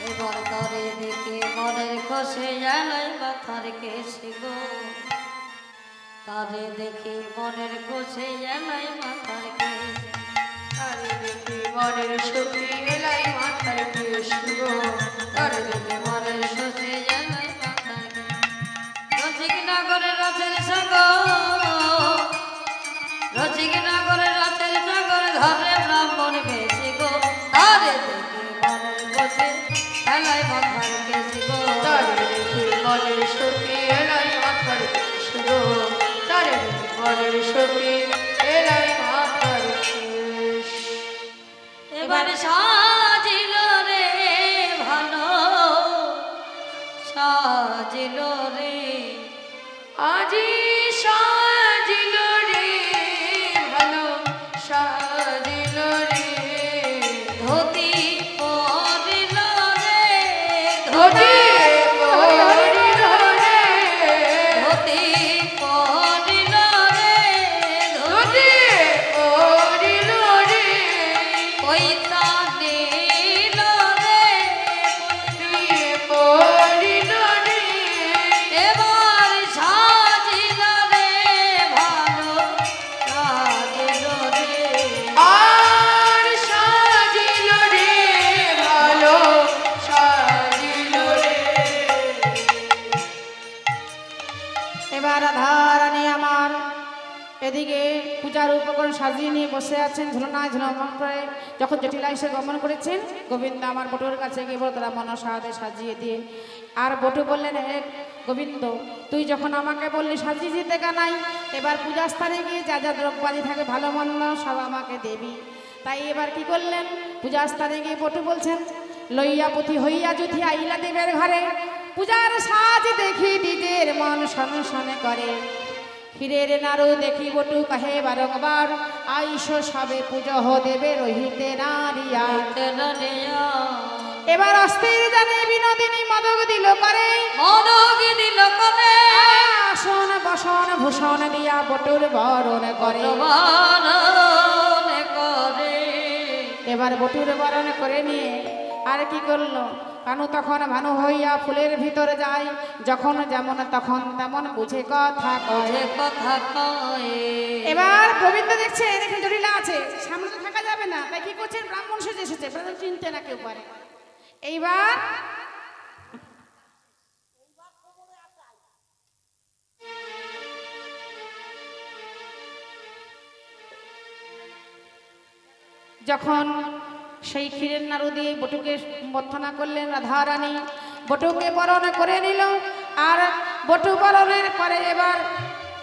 এবার ধরে দেখে মনের খসে জানাই মাথার কেসে গো, তারে দেখে মনের খসে জানাই মাথার কেস, তারে দেখে মনের সুখী এলাই মাথার কেশ গো, তারে দেখে মনের খসে জানাই মাথার কেস। রসিক নগরে রথের সাগর, রসিক নগরে রথের সাগর ধরে ব্রাহ্মণ বেশি গো, তারে দেখে মনের খসে জানাই মাথার কেস গো, তারে দেখে মনের সুখী এলাই মাথার কেশ গো, তারে দেখে মনের সুখী এলাই মাথার কেশ। এবার সাজিল রে ভালো, সাজিল রে আজি সাজিল রে ভালো, সাজিল রে ধুতি পরিল রে, ধুতি পরিল রে, ধুতি পরিল রে, ধুতি পরিল রে, পৈতা নীল রে, ধুতি পরিল রে। এবার সাজিল রে ভালো, সাজিল রে আর সাজিল রে ভালো, সাজিল রে। এবার রাধারানী আমার এদিকে পূজার উপকরণ সাজিয়ে নিয়ে বসে আছেন, ঝুলনায় ঝুলমান করে যখন জটিলা এসে গমন করেছেন, গোবিন্দ আমার বটুর কাছে গিয়ে বলো তারা মনসাদে সাজিয়ে দিয়ে। আর বটু বললেন, হে গোবিন্দ, তুই যখন আমাকে বললি সাজিয়ে দিতে কানাই, এবার পূজার স্থানে গিয়ে যা যা দ্রব্যাদি থাকে ভালো মন্দ সব আমাকে দেবি। তাই এবার কি করলেন, পূজার স্থানে গিয়ে বটু বলছেন, লইয়া পুঁথি হইয়া যুথি আইলা দেবের ঘরে, পূজার সাজ দেখি নিজের মন সনসনে করে। ক্ষীরের নাড়ু দেখি বটু কহে বারংবার আইসো সবে পুজো দেবে রহিতে নারিয়া। এবার অস্থির জানে বিনোদিনী মদক দিল করে, মদক দিল করে, আসন বসন ভূষণ দিয়া বটুর বরণ করে। বরণ করে। এবার বটুর বরণ করে নিয়ে আর কি করলো, কানু তখন ভানু হইয়া ফুলের ভিতরে যায়, যখন যেমন তখন তেমন বুঝে কথা কয়। কথা কয়। এবার গোবিন্দ দেখছে দেখে জটিলা আছে, সামনে তো থাকা যাবে না, তাই কি করছেন, ব্রাহ্মণ সেজে এসেছে, ব্রাহ্মণ চিনতে না কেউ পারে। এইবার যখন সেই ক্ষীরের নাড়ু দিয়ে বটুকে বর্ধনা করলেন রাধারানী, বটুকে বরণ করে নিল। আর বটু বরণের পরে এবার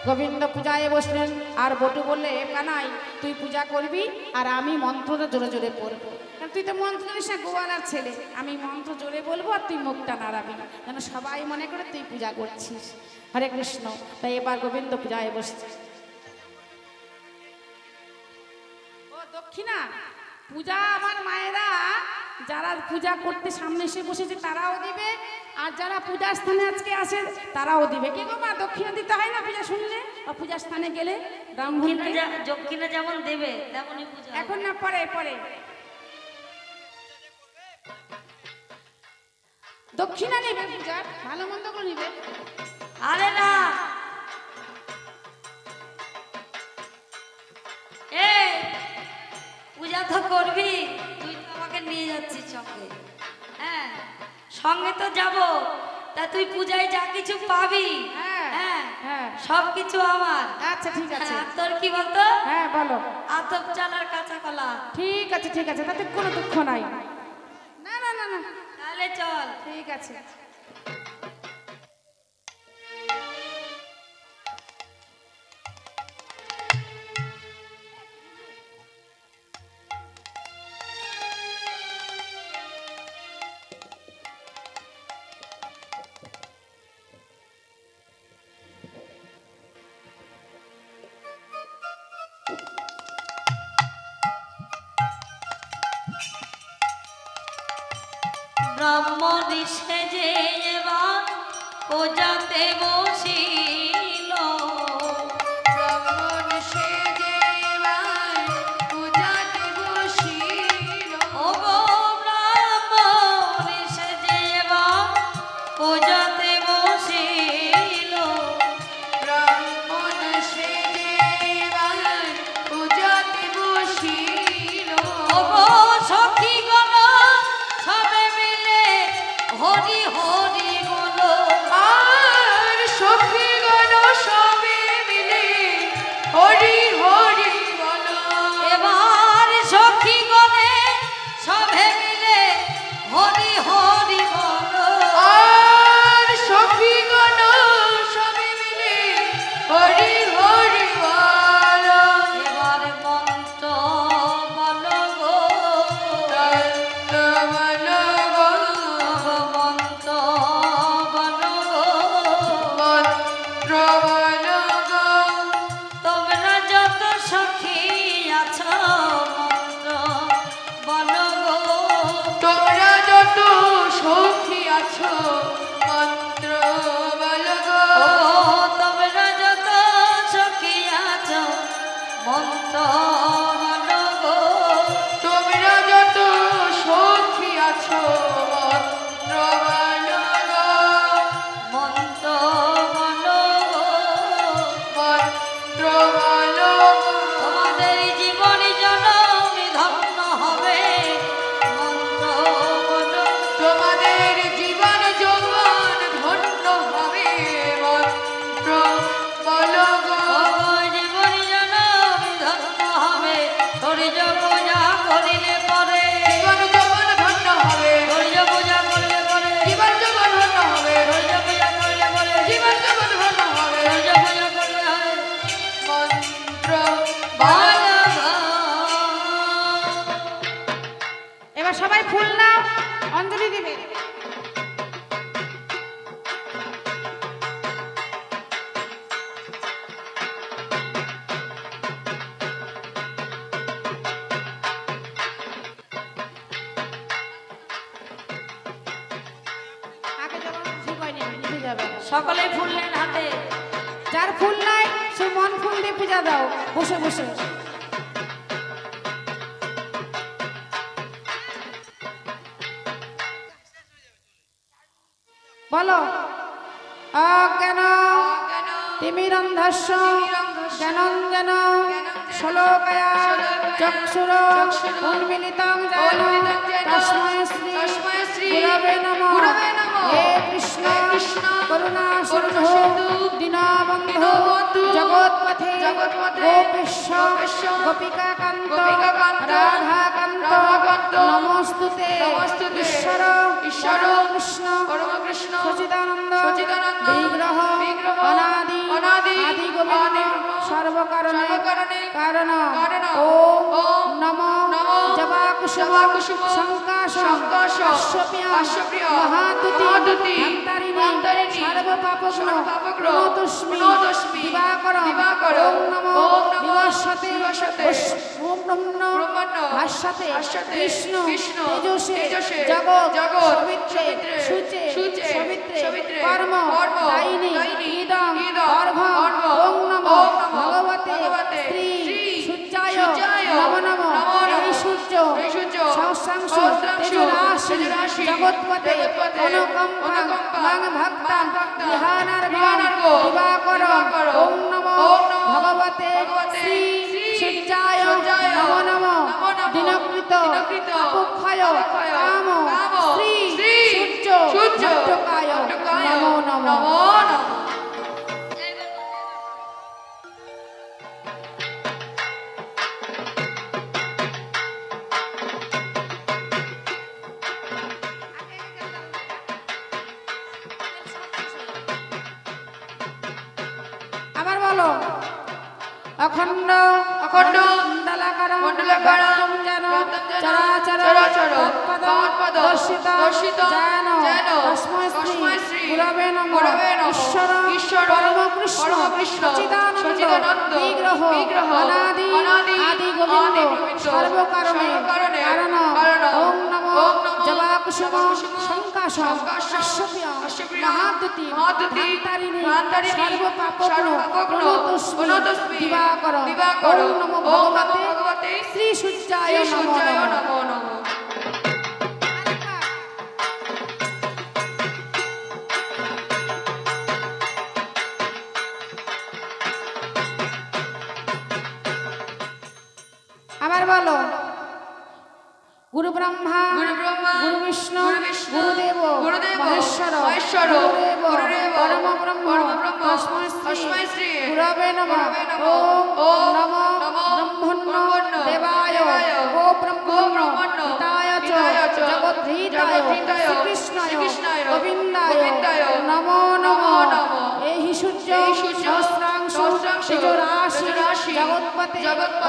গোবিন্দ পূজায় বসলেন। আর বটু বললে, কানাই তুই পূজা করবি আর আমি মন্ত্রটা জোরে জোরে পড়বো, তুই তো মন্ত্র জানিস না, গোয়ালার ছেলে, আমি মন্ত্র জোরে বলবো আর তুই মুখটা নাড়াবি, যেন সবাই মনে করে তুই পূজা করছিস। হরে কৃষ্ণ। তাই এবার গোবিন্দ পূজায় বসছে। ও দক্ষিণা, পূজা আমার মায়েরা যারা পূজা করতে সামনে এসে বসেছে তারাও দিবে, আর যারা পূজার স্থানে আজকে আসে তারাও দিবে। কি গো মা, দক্ষিণা দিতে হয় না পূজা শুনলে বা পূজার স্থানে গেলে? দক্ষিণা যেমন দেবে তেমনই পূজা। এখন না, পরে পরে দক্ষিণা নেবে, পূজার ভালো মন্দ করে নিবে। আরে না, এই পূজা তো করবি, তুই তো আমাকে নিয়ে যাচ্ছিস সঙ্গে। হ্যাঁ, সঙ্গে তো যাব, তা তুই পূজায় যা কিছু পাবি, হ্যাঁ হ্যাঁ হ্যাঁ, সব কিছু আমার। আচ্ছা ঠিক আছে। আর তোর কি বলতো? হ্যাঁ বলো। আতপ চাল আর কাঁচা কলা। ঠিক আছে ঠিক আছে, তাতে কোনো দুঃখ নাই। না না না না, তাহলে চল। ঠিক আছে। ব্রাহ্মণ সেজে এবার পূজাতে বসিল, ব্রাহ্মণ সেজে এবার পূজাতে বসিল। ও গো ব্রাহ্মণ সেজে এবার পূজাতে বসিল। ব্রাহ্মণ সেজে এবার পূজাতে বসিল। ও গো সখীগণ সবে মিলে হরি হরি বলো। আর সখীগণ সবে মিলে হরি হরি বলো। এবার সখীগণে সবে মিলে হরি হরি বলো। আর সখীগণ সবে মিলে হরি হরি বলো। এবার মন্ত্র বলো গো, তত্ত্ব বলো গো, মন্ত্র বলো গো। মন্ত্র বলো গো। তোমরা যত সখী আছো মন্ত্র বলো গো। তোমরা যত সখী আছো মন্ত্র বলো গো। ও তোমরা যত সখী আছো মন্ত্র বলো গো। তোমরা যত সখী আছো মন্ত্র বলো গো। মন্ত্র বলো গো। মন্ত্র বলো গো। তোমাদের জীবনী জনমী ধন্য হবে মন্ত্র বলো। তোমাদের জীবন যৌবন ধন্য হবে মন্ত্র বলো গো। ও জীবনী জনমী ধন্য হবে। ধৈর্য পূজা করিলে পরে, জীবন যৌবন ধন্য হবে। ধৈর্য পূজা করলে পরে, জীবন যৌবন ধন্য হবে। ধৈর্য পূজা করলে পরে, জীবন যৌবন ধন্য হবে। ধৈর্য পূজা করলে হয়। মন্ত্র সকলে ফুল নেন হাতে। যার ফুল নাই সে মন ফুল দিয়ে পূজা দাও বসে বসে। বলো অজ্ঞান তিমিরন্ধস্য জ্ঞানঞ্জন শ্লোকয়া চক্ষুর উন্মিলিতং যেন তস্मै শ্রী গুরবে নমঃ। হে কৃষ্ণ করুণা সিন্ধু দীনবন্ধু জগৎপথে গোপীশ গোপিকাকান্ত রাধাকান্ত নমস্তুতে। ঈশ্বর পরম কৃষ্ণ সচিদানন্দ বিগ্রহ অনাদি আদি গোবিন্দ সর্বকারণে কারণ। ওম নমো জবাকুসুম শঙ্কাশং কাশ্যপ্যাং মহাতুতি মন্তারিণী সর্বপাপগ্ন প্রণতস্মি দিবাকরং। ওম নমো বিভস্বতে ব্রহ্মণ্য ভাস্বতে বিষ্ণু তেজসে জগৎ সবিত্রে শুচে সবিত্রে কর্ম দায়িনী ইদং অর্ঘ্যং। ওম নমো ভগবতে শ্রী সূর্যায় নমো নমো। এই সূর্য সহস্রাংশ তেজরাশি জগৎপতে অনুকম্পাং মাং ভক্তাং ধ্যানার্ঘ্যং দিবাকরং। ওম নমো ভগবতে শ্রী সূর্যায় নমো নমো। দিনকৃত পাপক্ষয় কাম শ্রী সূর্য ভট্টকায় নমো নমো। আবার বলো অখণ্ড মণ্ডলাকার যেন চরাচর পদ দর্শিত যেন তস্मै শ্রী গুরবে নমঃ। ঈশ্বর পরম কৃষ্ণ সচিদানন্দ বিগ্রহ অনাদি আদি গোবিন্দ সর্বকারণে কারণ। ওম নমো জবাকুসুম শঙ্কাশং কাশ্যপ্যাং মহাতুতি মন্তারিণী সর্বপাপগ্ন প্রণতস্মি দিবাকরং। ওম নমো ভগবতে শ্রী সূর্যায় নমো নমঃ। আবার বলো গুরু ব্রহ্মা গুরু বিষ্ণু গুরুদেব মহেশ্বর গুরুদেব পরম ব্রহ্ম তস্मै শ্রী গুরবে নমঃ। ওম নমো ব্রহ্মণ্য দেবায় গো ব্রহ্মণ্য হিতায় চ জগদ্ধিতায় শ্রীকৃষ্ণায় গোবিন্দায় নমো নমঃ। এই সূর্য সহস্রাংশ তেজরাশি জগৎপতে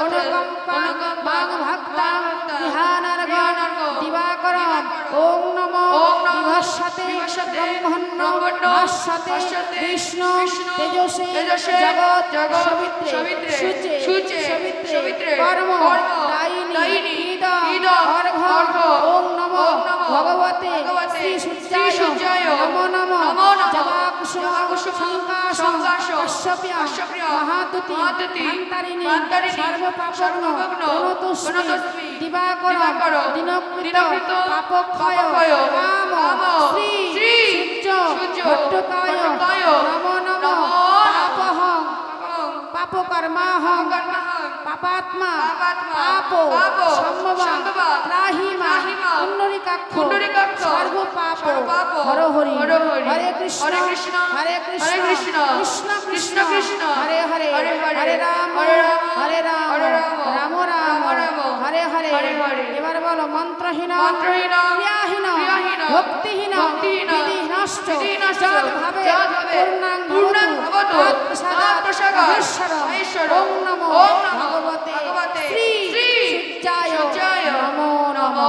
অনুকম্পাং মাং ভক্তাং ধ্যানার্ঘ্যং দিবাকরং। ওম নমো বিভস্বতে ব্রহ্মণ্য ভাস্বতে বিষ্ণু তেজসে জগৎ সবিত্রে শুচে সবিত্রে কর্ম দায়িনী ইদং অর্ঘ্যং। ওম নমো ভগবতে শ্রী সূর্যায় নমো নমঃ। জবাকুসুম শঙ্কাশং কাশ্যপ্যাং মহাতুতি মন্তারিণী সর্বপাপগ্ন প্রণতস্মি দিবাকরং। দিনকৃত পাপক্ষয় কাম শ্রী সূর্য ভট্টকায় নমো নমঃ। পাপহং পাপকর্মাহং পাপাত্মা পাপ সম্ভবং ত্রাহি মা পুণ্ডরীকাক্ষ সর্বপাপ হর হরি। হরে কৃষ্ণ হরে কৃষ্ণ কৃষ্ণ কৃষ্ণ হরে হরে হরে রাম রাম রাম হরে হরে। এবার বলো মন্ত্রহীন ক্রিয়াহীন ভক্তিহীন বিধি নষ্ট যদ্ভাবে পূর্ণাং ভবতু তৎপ্রসাদাৎ মহেশ্বর। ওম নমো ভগবতে শ্রী সূর্যায় নমো নমঃ।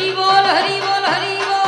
হরি বল হরি বল হরি বল।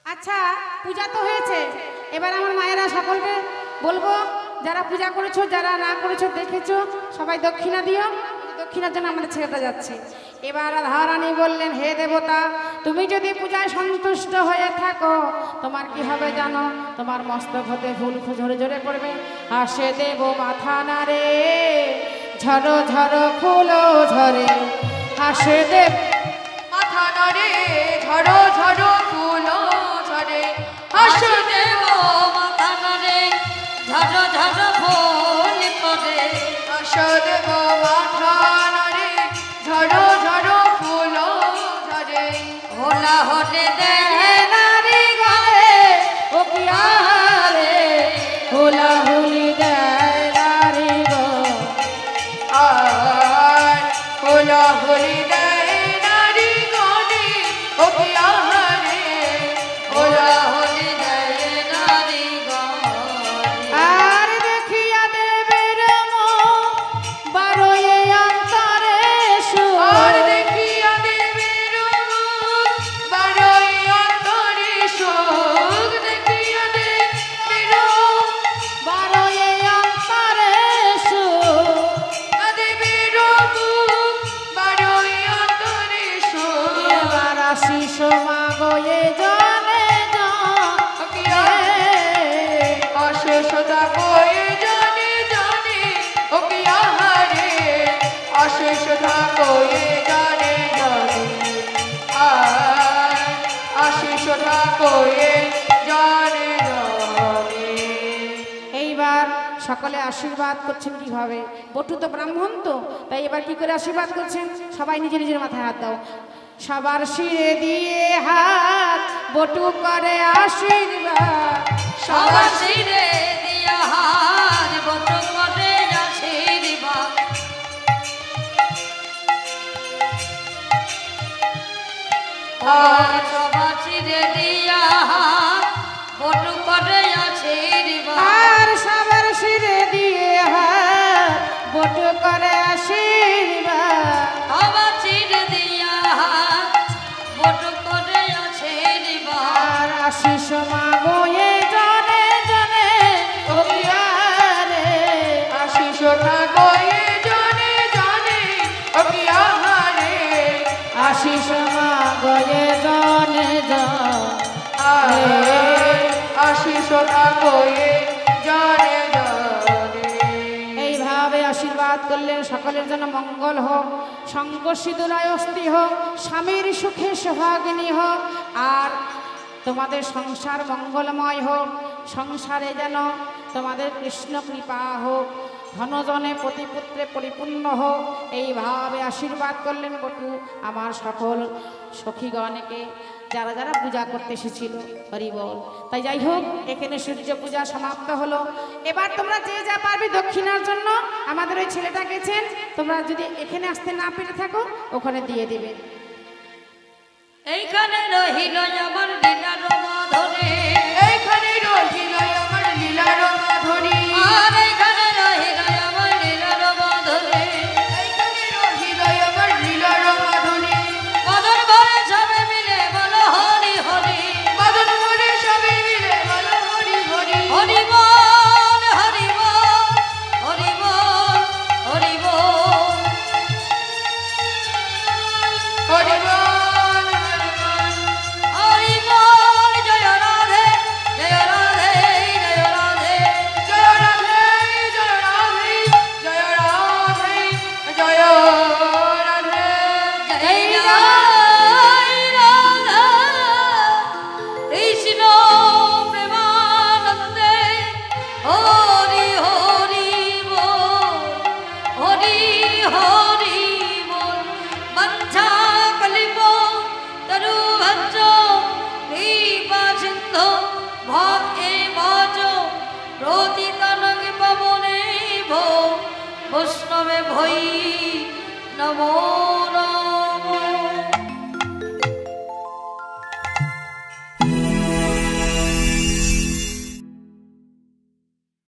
আচ্ছা পূজা তো হয়েছে, এবার আমার মায়েরা সকলকে বলবো যারা পূজা করেছো যারা না করেছো দেখেছো সবাই দক্ষিণা দিও। দক্ষিণার জন্য আমাদের ছেলেটা যাচ্ছে। এবার রাধারানী বললেন, হে দেবতা, তুমি যদি পূজায় সন্তুষ্ট হয়ে থাকো তোমার কি হবে জানো? তোমার মস্তক হতে ফুল ঝরে ঝরে পড়বে। আসে দেব মাথা নারে ঝরো ঝরো ফুলো ঝরে। আসে দেব মাথা নড়ে ঝড়ো ঝড়ো ফুলো ঝরে। আসে দেব মাথা নড়ে ঝড়ো ঝড়ো ফুল পড়ে। আসো দেব মাথা নড়ে ঝড়ো ঝড়ো ফুলো ঝরে। হোলা হলে দে নারী গায়ে ও পিয়ারে হোলা হুলি দেয় নারী গো। আর হোলা হোলি দেয় নারী গণে ও পিয়ারে। হোলা হোলি দেয় নারী গণে। আর দেখিয়া দেবের বারোয়ে অন্তরে আর দেখিয়া দেবের মুখ বারোই অন্তরে শোক। দেখিয়া দেবের বারোয়ে অন্তরে দেবের মুখ বারোই অন্তরে শোক। এবার আশিস মাগয়ে জনে অশেষতা কয়ে জানে জানে ও পিয়ারে। অশেষতা কয়ে জানে জানে আর অশেষতা কয়ে জানে জানে। এইবার সকলে আশীর্বাদ করছেন কিভাবে? বটু তো ব্রাহ্মণ তো, তাই এবার কি করে আশীর্বাদ করছেন? সবাই নিজের নিজের মাথায় হাত দাও। সবার শিরে দিয়ে হাত বটু করে আশীর্বাদ। সবার শিরে দিয়া হাত বটু করে আশীর্বাদ। আর সবার শিরে দিয়া হাত বটু করে আশীর্বাদ। আর সবার শিরে দিয়ে হাত বটু করে আশীর্বাদ। সবার শিরে দিয়া হাত বটু করে আশীর্বাদ। আর আশিস মাগয়ে জনে জনে ও পিয়ারে। আশিসতা কয়ে জানে জানে ও পিয়ারে। আশিস মাগয়ে জনে জনে। আশিসতা কয়ে জানে জানে। এইভাবে আশীর্বাদ করলেন সকলের জন্য মঙ্গল হোক, সঙ্গ সিঁদুরায় অস্থি হোক, স্বামীর সুখে সোহাগিনী হোক, আর তোমাদের সংসার মঙ্গলময় হোক। সংসারে যেন তোমাদের কৃষ্ণ কৃপা হোক, ধনজনে প্রতিপুত্রে পরিপূর্ণ হোক। এইভাবে আশীর্বাদ করলেন বটু আমার সকল সখীগণকে যারা যারা পূজা করতে এসেছিল। হরি বল। তাই যাই হোক, এখানে সূর্য পূজা সমাপ্ত হলো। এবার তোমরা যে যা পারবে দক্ষিণার জন্য আমাদের ওই ছেলেটা গেছেন, তোমরা যদি এখানে আসতে না পেরে থাকো ওখানে দিয়ে দেবে। এইখানে রহিল আমার লীলার মাধুরী। এইখানে রহিল আমার লীলার মাধুরী। আর এইখানে কৃষ্ণ প্রেমানন্দে হরি হরি বল হরি হরি বল বঞ্ছা কলিপ তরু ভঞ্জ কৃপা সিন্ধু ভে ভজ প্রতিতনগে পবনে ভো বৈষ্ণবে ভৈ নমো নমঃ।